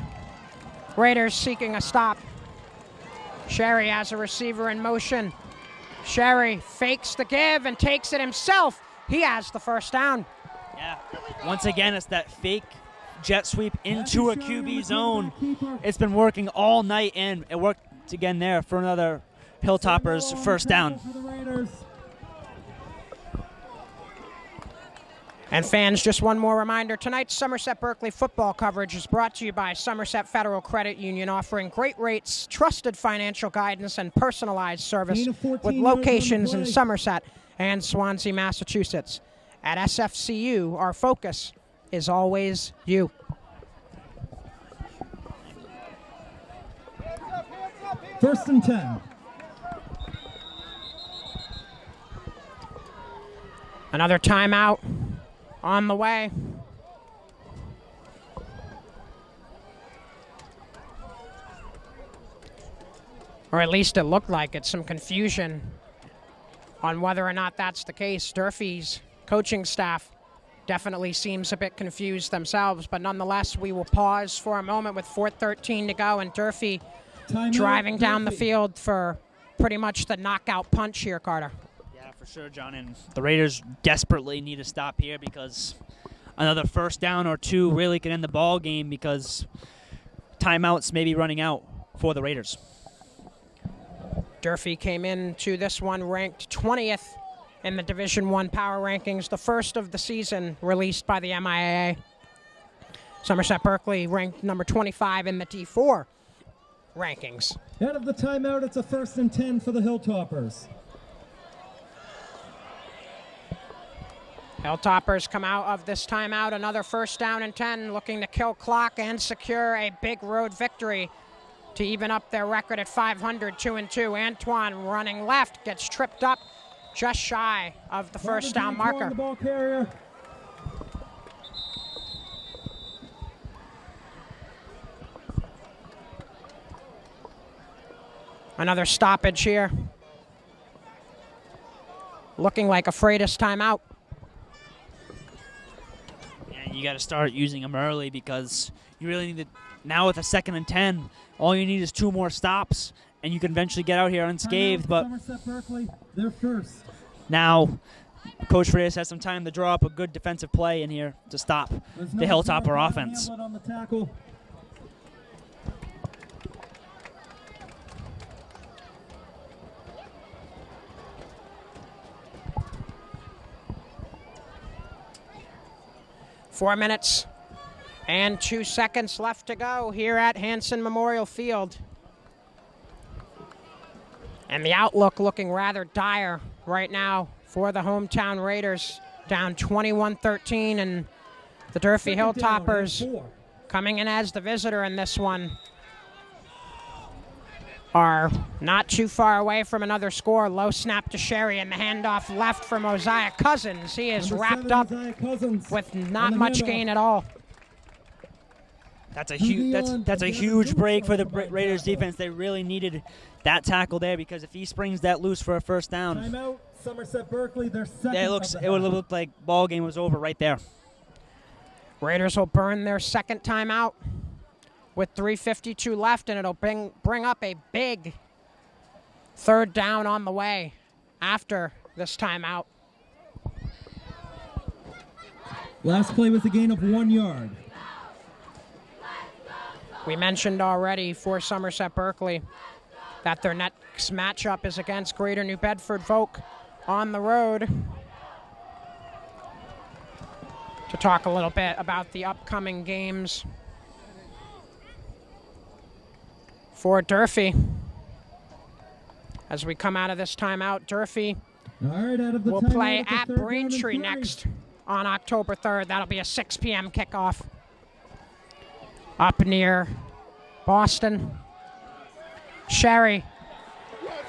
Raiders seeking a stop. Sherry has a receiver in motion. Sherry fakes the give and takes it himself. He has the first down. Yeah. Once again, it's that fake jet sweep into a QB zone. It's been working all night, and it worked again there for another Hilltoppers first down. And fans, just one more reminder. Tonight's Somerset Berkeley football coverage is brought to you by Somerset Federal Credit Union, offering great rates, trusted financial guidance, and personalized service with locations in Somerset and Swansea, Massachusetts. At SFCU, our focus is always you. First and 10. Another timeout on the way. Or at least it looked like it. Some confusion on whether or not that's the case. Durfee's coaching staff definitely seems a bit confused themselves, but nonetheless, we will pause for a moment with 4:13 to go, and Durfee driving down the field for pretty much the knockout punch here, Carter. Yeah, for sure, John. And the Raiders desperately need to stop here because another first down or two really can end the ball game because timeouts may be running out for the Raiders. Durfee came into this one ranked 20th in the Division I power rankings, the first of the season released by the MIAA. Somerset Berkeley ranked number 25 in the D4 rankings. Out of the timeout, it's a 1st and 10 for the Hilltoppers. Hilltoppers come out of this timeout, another 1st down and 10, looking to kill clock and secure a big road victory to even up their record at 500, 2-2. Antoine running left, gets tripped up just shy of the first down marker. The ball carrier. Another stoppage here. Looking like a Freitas timeout. And you got to start using them early because you really need to. Now with a 2nd and 10, all you need is 2 more stops, and you can eventually get out here unscathed. But Somerset Berkeley, they're first. Now, Coach Freitas has some time to draw up a good defensive play in here to stop the Hilltopper offense. On the tackle. Four minutes and 2 seconds left to go here at Hanson Memorial Field. And the outlook looking rather dire right now for the hometown Raiders, down 21-13, and the Durfee Hilltoppers coming in as the visitor in this one are not too far away from another score. Low snap to Sherry and the handoff left for Mosiah Cousins. He is wrapped up with not much gain at all. That's a huge break for the Raiders defense. They really needed that tackle there because if he springs that loose for a first down, timeout, Somerset Berkeley, their second. It would have looked like ball game was over right there. Raiders will burn their second timeout with 3:52 left, and it'll bring up a big 3rd down on the way after this timeout. Last play with a gain of 1 yard. We mentioned already for Somerset Berkeley that their next matchup is against Greater New Bedford Folk on the road. To talk a little bit about the upcoming games for Durfee. As we come out of this timeout, Durfee will play at Braintree next on October 3rd. That'll be a 6 p.m. kickoff up near Boston. Sherry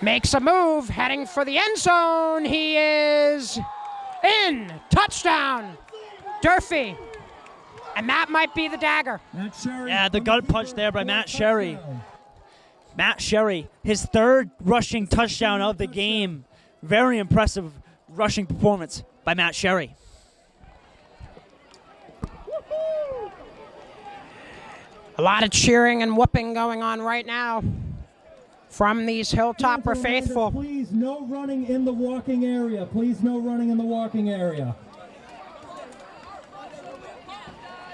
makes a move, heading for the end zone. He is in. Touchdown, Durfee. And that might be the dagger. Yeah, the gut punch there by Matt Sherry. Matt Sherry, his third rushing touchdown of the game. Very impressive rushing performance by Matt Sherry. A lot of cheering and whooping going on right now from these Hilltopper faithful. Please, no running in the walking area. Please, no running in the walking area.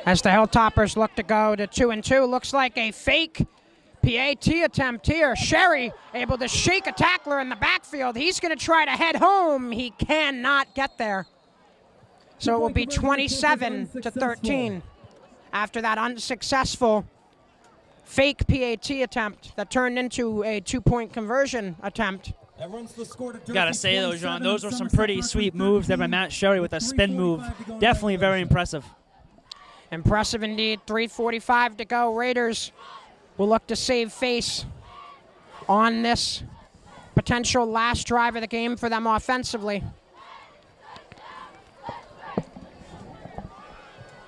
As the Hilltoppers look to go to 2-2, looks like a fake PAT attempt here. Sherry able to shake a tackler in the backfield. He's going to try to head home. He cannot get there. So it will be 27-13 after that unsuccessful fake PAT attempt that turned into a 2-point conversion attempt. Gotta say though, John, those were some pretty sweet moves there by Matt Sherry with a spin move. Definitely very impressive. Impressive indeed. 3:45 to go. Raiders will look to save face on this potential last drive of the game for them offensively.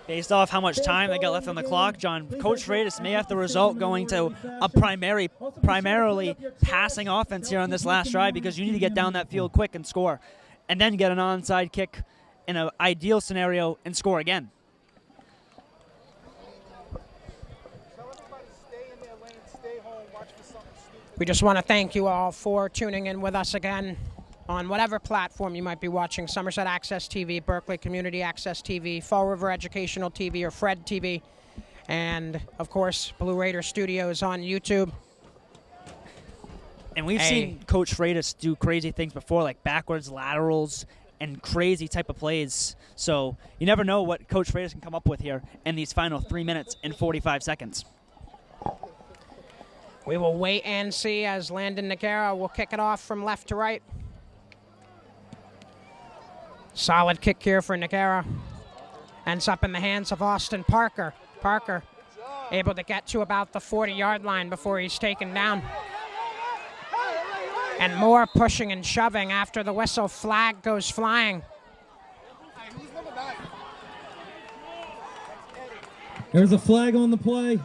Based off how much time they got left on the clock, John, Coach Freitas may have the result going to a primarily passing offense here on this last drive, because you need to get down that field quick and score, and then get an onside kick in an ideal scenario and score again. We just want to thank you all for tuning in with us again on whatever platform you might be watching: Somerset Access TV, Berkeley Community Access TV, Fall River Educational TV, or Fred TV, and of course Blue Raider Studios on YouTube. And we've seen Coach Freitas do crazy things before, like backwards laterals and crazy type of plays. So you never know what Coach Freitas can come up with here in these final 3 minutes and 45 seconds. We will wait and see as Landon Nagara will kick it off from left to right. Solid kick here for Nagara. Ends up in the hands of Austin Parker. Parker able to get to about the 40-yard line before he's taken down. And more pushing and shoving after the whistle. Flag goes flying. There's a flag on the play.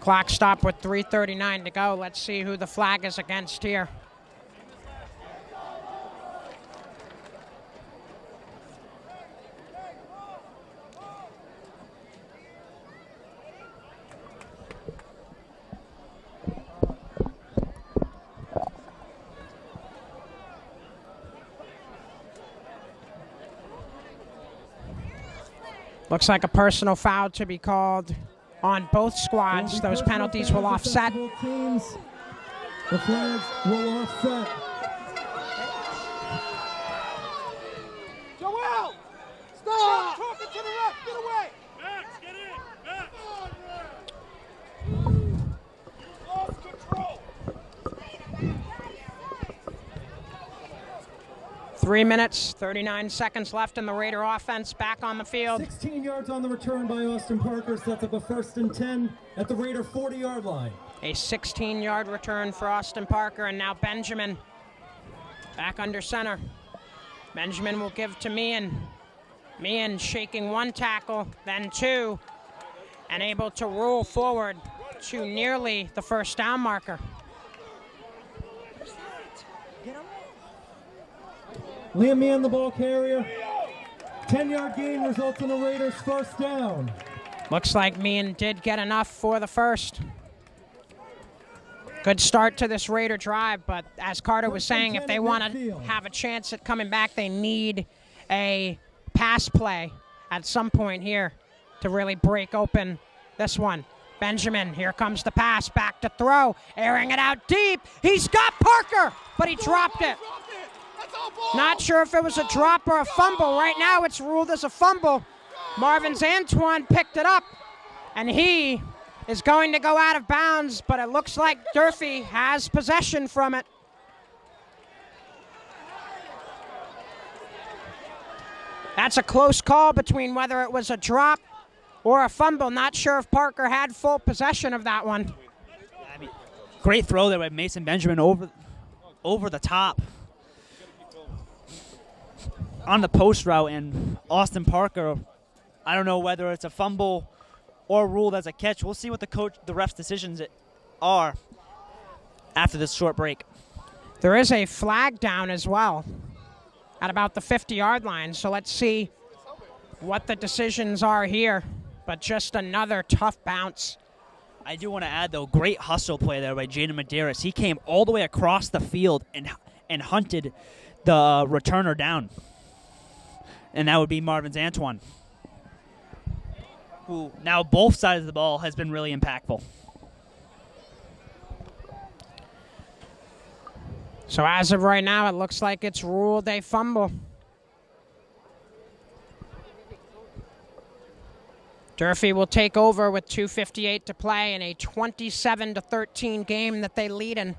Clock stop with 3:39 to go. Let's see who the flag is against here. Looks like a personal foul to be called on both squads. Those penalties will offset. The flags will offset. Joel! Stop! Talking to the left! Get away! Max, get in! Max! Lost control! 3 minutes, 39 seconds left in the Raider offense, back on the field. 16 yards on the return by Austin Parker, sets up a 1st and 10 at the Raider 40-yard line. A 16-yard return for Austin Parker, and now Benjamin back under center. Benjamin will give to Meehan. Meehan shaking one tackle, then two, and able to roll forward to nearly the first down marker. Liam Meehan, the ball carrier. 10-yard gain results in a Raiders first down. Looks like Meehan did get enough for the first. Good start to this Raider drive, but as Carter was saying, if they want to have a chance at coming back, they need a pass play at some point here to really break open this one. Benjamin, here comes the pass, back to throw, airing it out deep. He's got Parker, but he dropped it. Not sure if it was a drop or a fumble. Right now it's ruled as a fumble. Marvin's Antoine picked it up, and he is going to go out of bounds, but it looks like Durfee has possession from it. That's a close call between whether it was a drop or a fumble. Not sure if Parker had full possession of that one. I mean, great throw there by Mason Benjamin over the top on the post route, and Austin Parker, I don't know whether it's a fumble or ruled as a catch. We'll see what the ref's decisions are after this short break. There is a flag down as well at about the 50-yard line, so let's see what the decisions are here. But just another tough bounce. I do want to add, though, great hustle play there by Jaden Medeiros. He came all the way across the field and hunted the returner down. And that would be Marvin's Antoine, who now both sides of the ball has been really impactful. So as of right now, it looks like it's ruled a fumble. Durfee will take over with 2:58 to play in a 27-13 game that they lead in.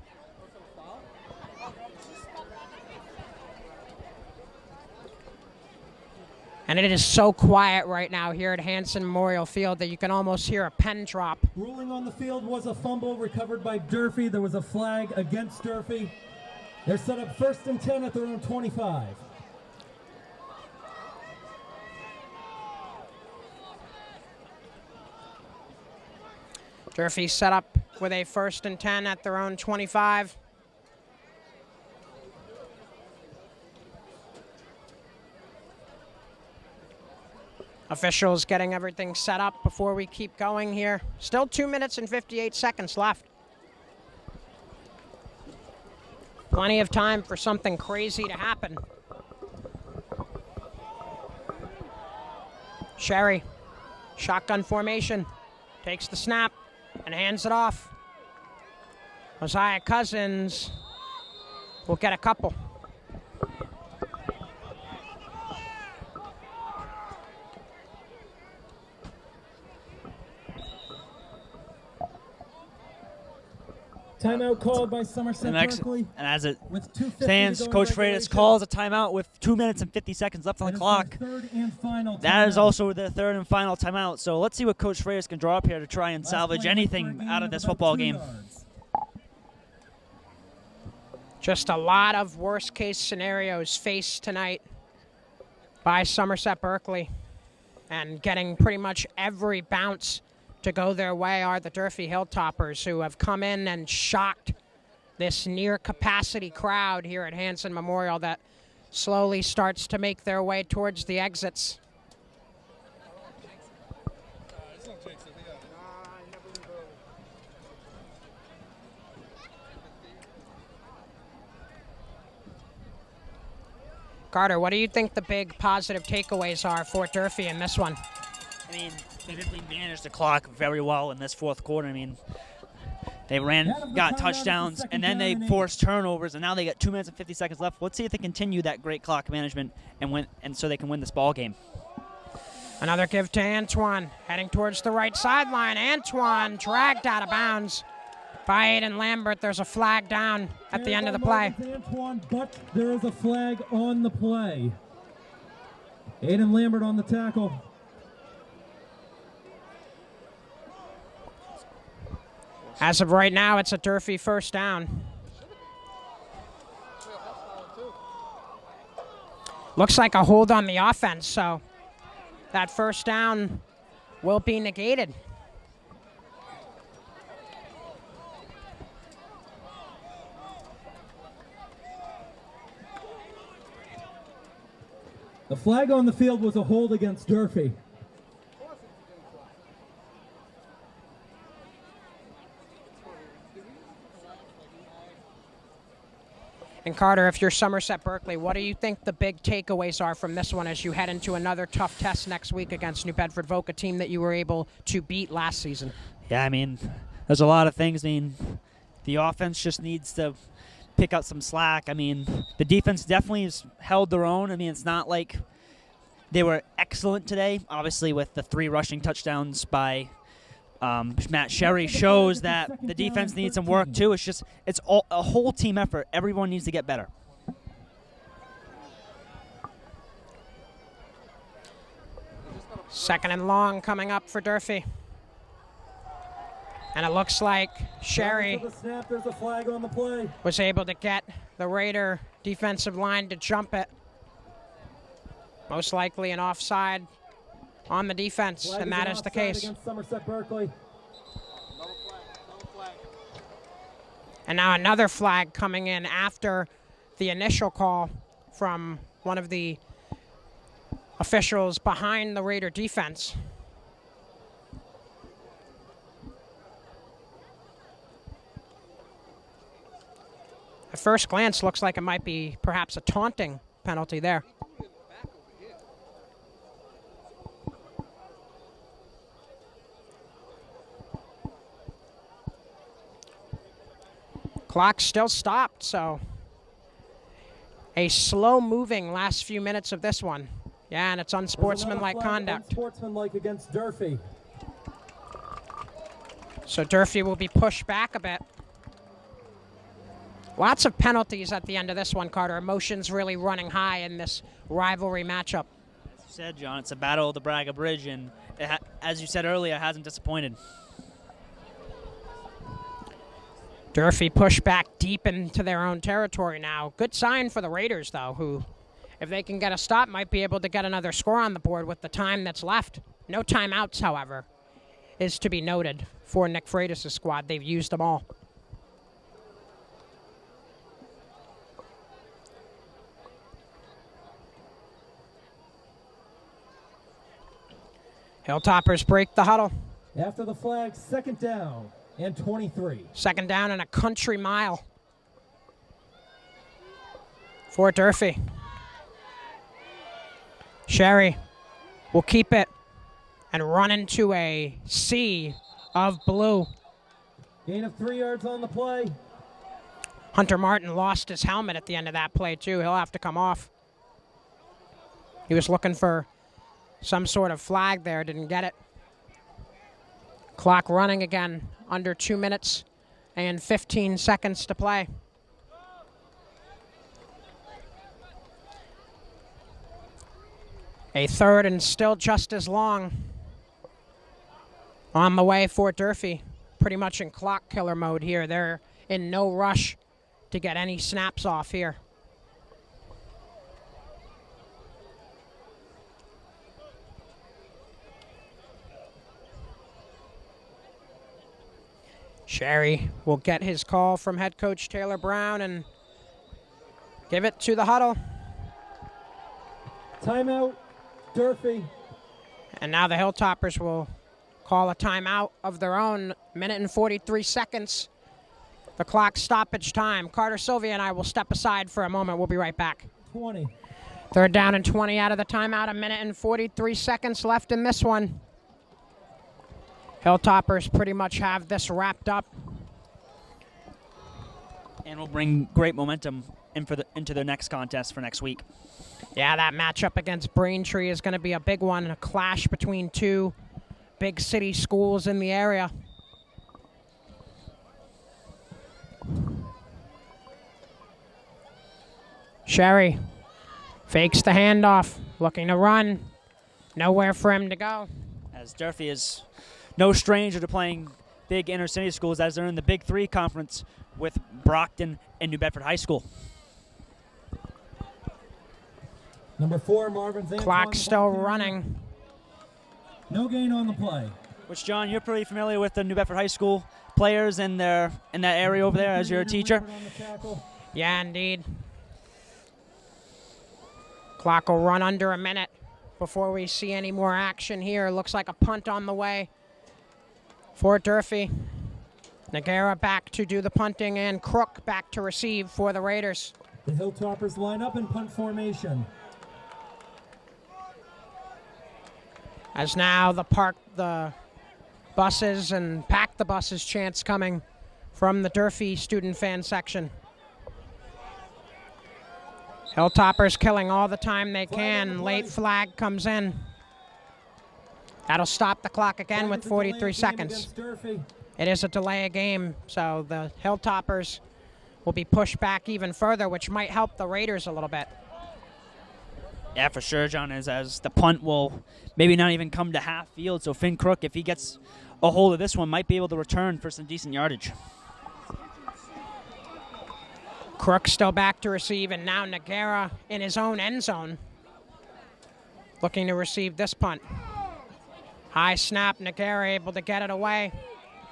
And it is so quiet right now here at Hanson Memorial Field that you can almost hear a pen drop. Ruling on the field was a fumble recovered by Durfee. There was a flag against Durfee. They're set up 1st and 10 at their own 25. Durfee set up with a 1st and 10 at their own 25. Officials getting everything set up before we keep going here. Still 2 minutes and 58 seconds left. Plenty of time for something crazy to happen. Sherry, shotgun formation, takes the snap and hands it off. Josiah Cousins will get a couple. Timeout called by Somerset Berkeley. And as it with 2:50 stands, to go in Coach Freitas regulation. calls a timeout with 2 minutes and 50 seconds left on the clock. Third and final That is timeout. also the third and final timeout. So let's see what Coach Freitas can draw up here to try and Last salvage play anything for a gain out of this about football 2 game. yards. Just a lot of worst-case scenarios faced tonight by Somerset Berkeley. And getting pretty much every bounce to go their way are the Durfee Hilltoppers, who have come in and shocked this near-capacity crowd here at Hanson Memorial that slowly starts to make their way towards the exits. Carter, what do you think the big positive takeaways are for Durfee in this one? I mean, they really managed the clock very well in this fourth quarter. I mean, they got touchdowns, and then they forced turnovers, and now they got 2 minutes and 50 seconds left. Let's see if they continue that great clock management and so they can win this ball game. Another give to Antoine, heading towards the right sideline. Antoine dragged out of bounds by Aiden Lambert. There's a flag down at the end of the play. Antoine, but there is a flag on the play. Aiden Lambert on the tackle. As of right now, it's a Durfee first down. Looks like a hold on the offense, so that first down will be negated. The flag on the field was a hold against Durfee. And Carter, if you're Somerset Berkeley, what do you think the big takeaways are from this one as you head into another tough test next week against New Bedford-Voc, a team that you were able to beat last season? Yeah, I mean, there's a lot of things. I mean, the offense just needs to pick up some slack. I mean, the defense definitely has held their own. I mean, it's not like they were excellent today. Obviously, with the 3 rushing touchdowns by Matt Sherry shows that the defense needs some work too. It's a whole team effort. Everyone needs to get better. Second and long coming up for Durfee. And it looks like Sherry There's a flag on the play. was able to get the Raider defensive line to jump it. Most likely an offside on the defense, Flag and that is the case. against Somerset Berkeley. And now another flag coming in after the initial call from one of the officials behind the Raider defense. At first glance, looks like it might be perhaps a taunting penalty there. Clock still stopped, so a slow-moving last few minutes of this one. Yeah, and it's unsportsmanlike conduct. Unsportsmanlike against Durfee. So Durfee will be pushed back a bit. Lots of penalties at the end of this one, Carter. Emotions really running high in this rivalry matchup. As you said, John, it's a battle of the Braga Bridge, and as you said earlier, it hasn't disappointed. Durfee pushed back deep into their own territory now. Good sign for the Raiders, though, who, if they can get a stop, might be able to get another score on the board with the time that's left. No timeouts, however, is to be noted for Nick Freitas' squad. They've used them all. Hilltoppers break the huddle. After the flag, second down and 23. Second down and a country mile for Durfee. Sherry will keep it and run into a sea of blue. Gain of 3 yards on the play. Hunter Martin lost his helmet at the end of that play, too. He'll have to come off. He was looking for some sort of flag there, didn't get it. Clock running again, under 2 minutes and 15 seconds to play. A third and still just as long on the way for Durfee. Pretty much in clock killer mode here. They're in no rush to get any snaps off here. Sherry will get his call from head coach Taylor Brown and give it to the huddle. Timeout, Durfee. And now the Hilltoppers will call a timeout of their own. Minute and 43 seconds. The clock stoppage time. Carter Sylvia and I will step aside for a moment. We'll be right back. 20. Third down and 20 out of the timeout. A minute and 43 seconds left in this one. Hilltoppers pretty much have this wrapped up. And will bring great momentum into their next contest for next week. Yeah, that matchup against Braintree is going to be a big one, a clash between two big city schools in the area. Sherry fakes the handoff, looking to run. Nowhere for him to go. As Durfee is no stranger to playing big inner city schools, as they're in the Big Three conference with Brockton and New Bedford High School. Number 4, Marvin's Clock still running. No gain on the play. Which, John, you're pretty familiar with the New Bedford High School players in that area over there as you're a teacher. Yeah, indeed. Clock will run under a minute before we see any more action here. Looks like a punt on the way for Durfee. Nagara back to do the punting, and Crook back to receive for the Raiders. The Hilltoppers line up in punt formation. As now the buses and pack the buses chants coming from the Durfee student fan section. Hilltoppers killing all the time they can. Late flag comes in. That'll stop the clock again with 43 seconds. It is a delay of game, so the Hilltoppers will be pushed back even further, which might help the Raiders a little bit. Yeah, for sure, John, as the punt will maybe not even come to half field. So Finn Crook, if he gets a hold of this one, might be able to return for some decent yardage. Crook still back to receive, and now Nagara in his own end zone looking to receive this punt. High snap, Nagara able to get it away.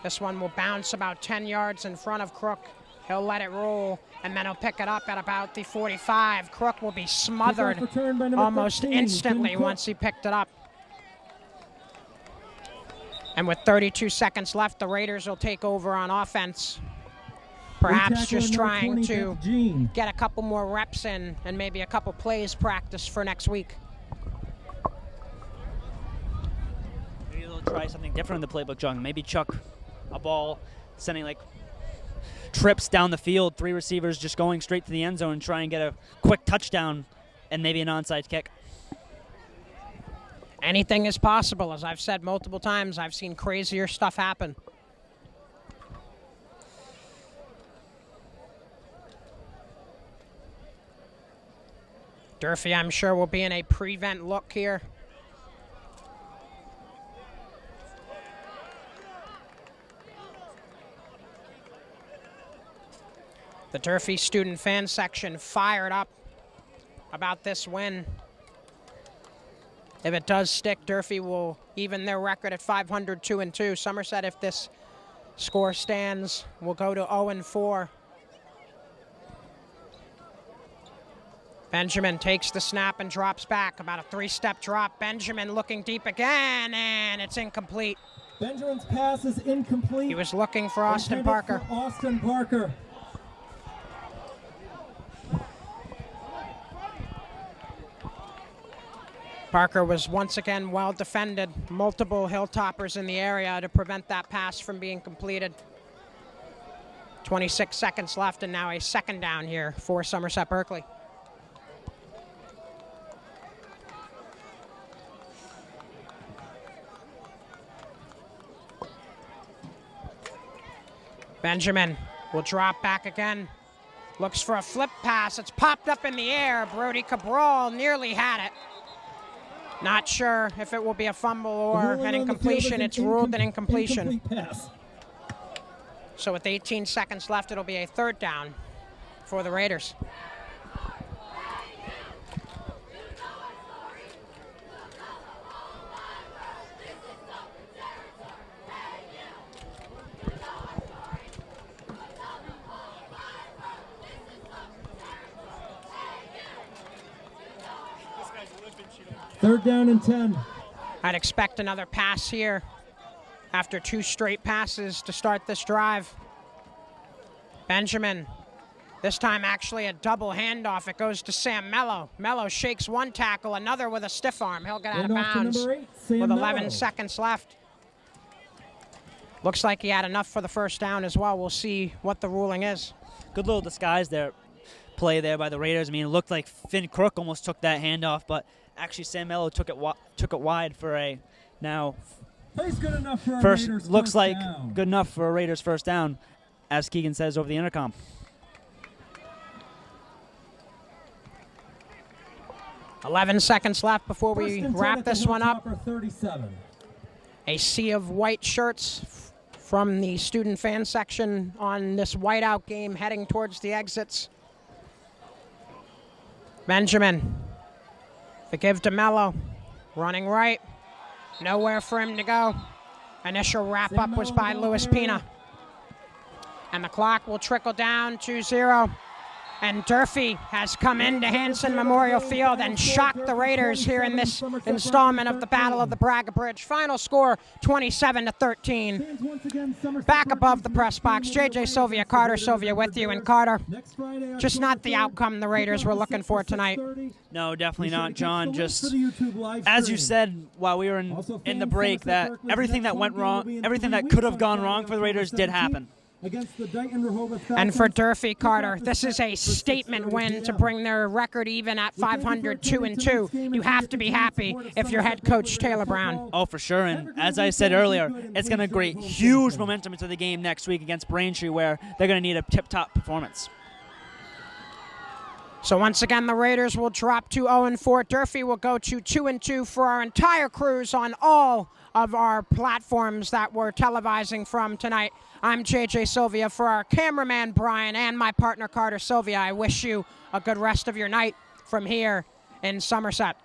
This one will bounce about 10 yards in front of Crook. He'll let it roll, and then he'll pick it up at about the 45. Crook will be smothered almost 13, instantly once he picked it up. And with 32 seconds left, the Raiders will take over on offense. Perhaps just trying to get a couple more reps in and maybe a couple plays practice for next week. Maybe they'll try something different in the playbook, John. Maybe chuck a ball, sending like trips down the field, 3 receivers just going straight to the end zone and try and get a quick touchdown and maybe an onside kick. Anything is possible. As I've said multiple times, I've seen crazier stuff happen. Durfee, I'm sure, will be in a prevent look here. The Durfee student fan section fired up about this win. If it does stick, Durfee will even their record at 500-2-2. Somerset, if this score stands, will go to 0-4. Benjamin takes the snap and drops back. About a 3-step drop. Benjamin looking deep again, and it's incomplete. Benjamin's pass is incomplete. He was looking for Austin Parker. Austin Parker. Parker was once again well defended. Multiple Hilltoppers in the area to prevent that pass from being completed. 26 seconds left, and now a second down here for Somerset Berkeley. Benjamin will drop back again. Looks for a flip pass. It's popped up in the air. Brody Cabral nearly had it. Not sure if it will be a fumble or an incompletion. It's ruled an incompletion. So with 18 seconds left, it'll be a third down for the Raiders. Third down and 10. I'd expect another pass here after 2 straight passes to start this drive. Benjamin, this time actually a double handoff. It goes to Sam Mello. Mello shakes one tackle, another with a stiff arm. He'll get out of bounds with 11 seconds left. Looks like he had enough for the first down as well. We'll see what the ruling is. Good little disguise there, play there by the Raiders. I mean, it looked like Finn Crook almost took that handoff, but actually Sam Mello took it wide for a now Plays good enough for a first Raiders looks first like down. good enough for a Raiders first down, as Keegan says over the intercom. "11 seconds left before we First and 10 wrap at the this one up. Hilltopper 37. A sea of white shirts from the student fan section on this whiteout game heading towards the exits. Benjamin, the give to Mello, running right, nowhere for him to go. Initial wrap-up was by Louis Pina. And the clock will trickle down to 0. And Durfee has come into Hanson Memorial Field and shocked the Raiders here in this installment of the Battle of the Braga Bridge. Final score, 27-13. Back above the press box, JJ Sylvia, Carter Sylvia with you. And Carter, just not the outcome the Raiders were looking for tonight. No, definitely not, John. Just as you said while we were in the break, that everything that went wrong, everything that could have gone wrong for the Raiders did happen. And for Durfee, Carter, this is a statement win to bring their record even at 500, 2-2. You have to be happy if you're head coach Taylor Brown. Oh, for sure. And as I said earlier, it's going to create huge momentum into the game next week against Braintree, where they're going to need a tip-top performance. So once again, the Raiders will drop to 0-4. Durfee will go to 2-2 for our entire cruise on all of our platforms that we're televising from tonight. I'm JJ Sylvia for our cameraman Brian and my partner Carter Sylvia. I wish you a good rest of your night from here in Somerset.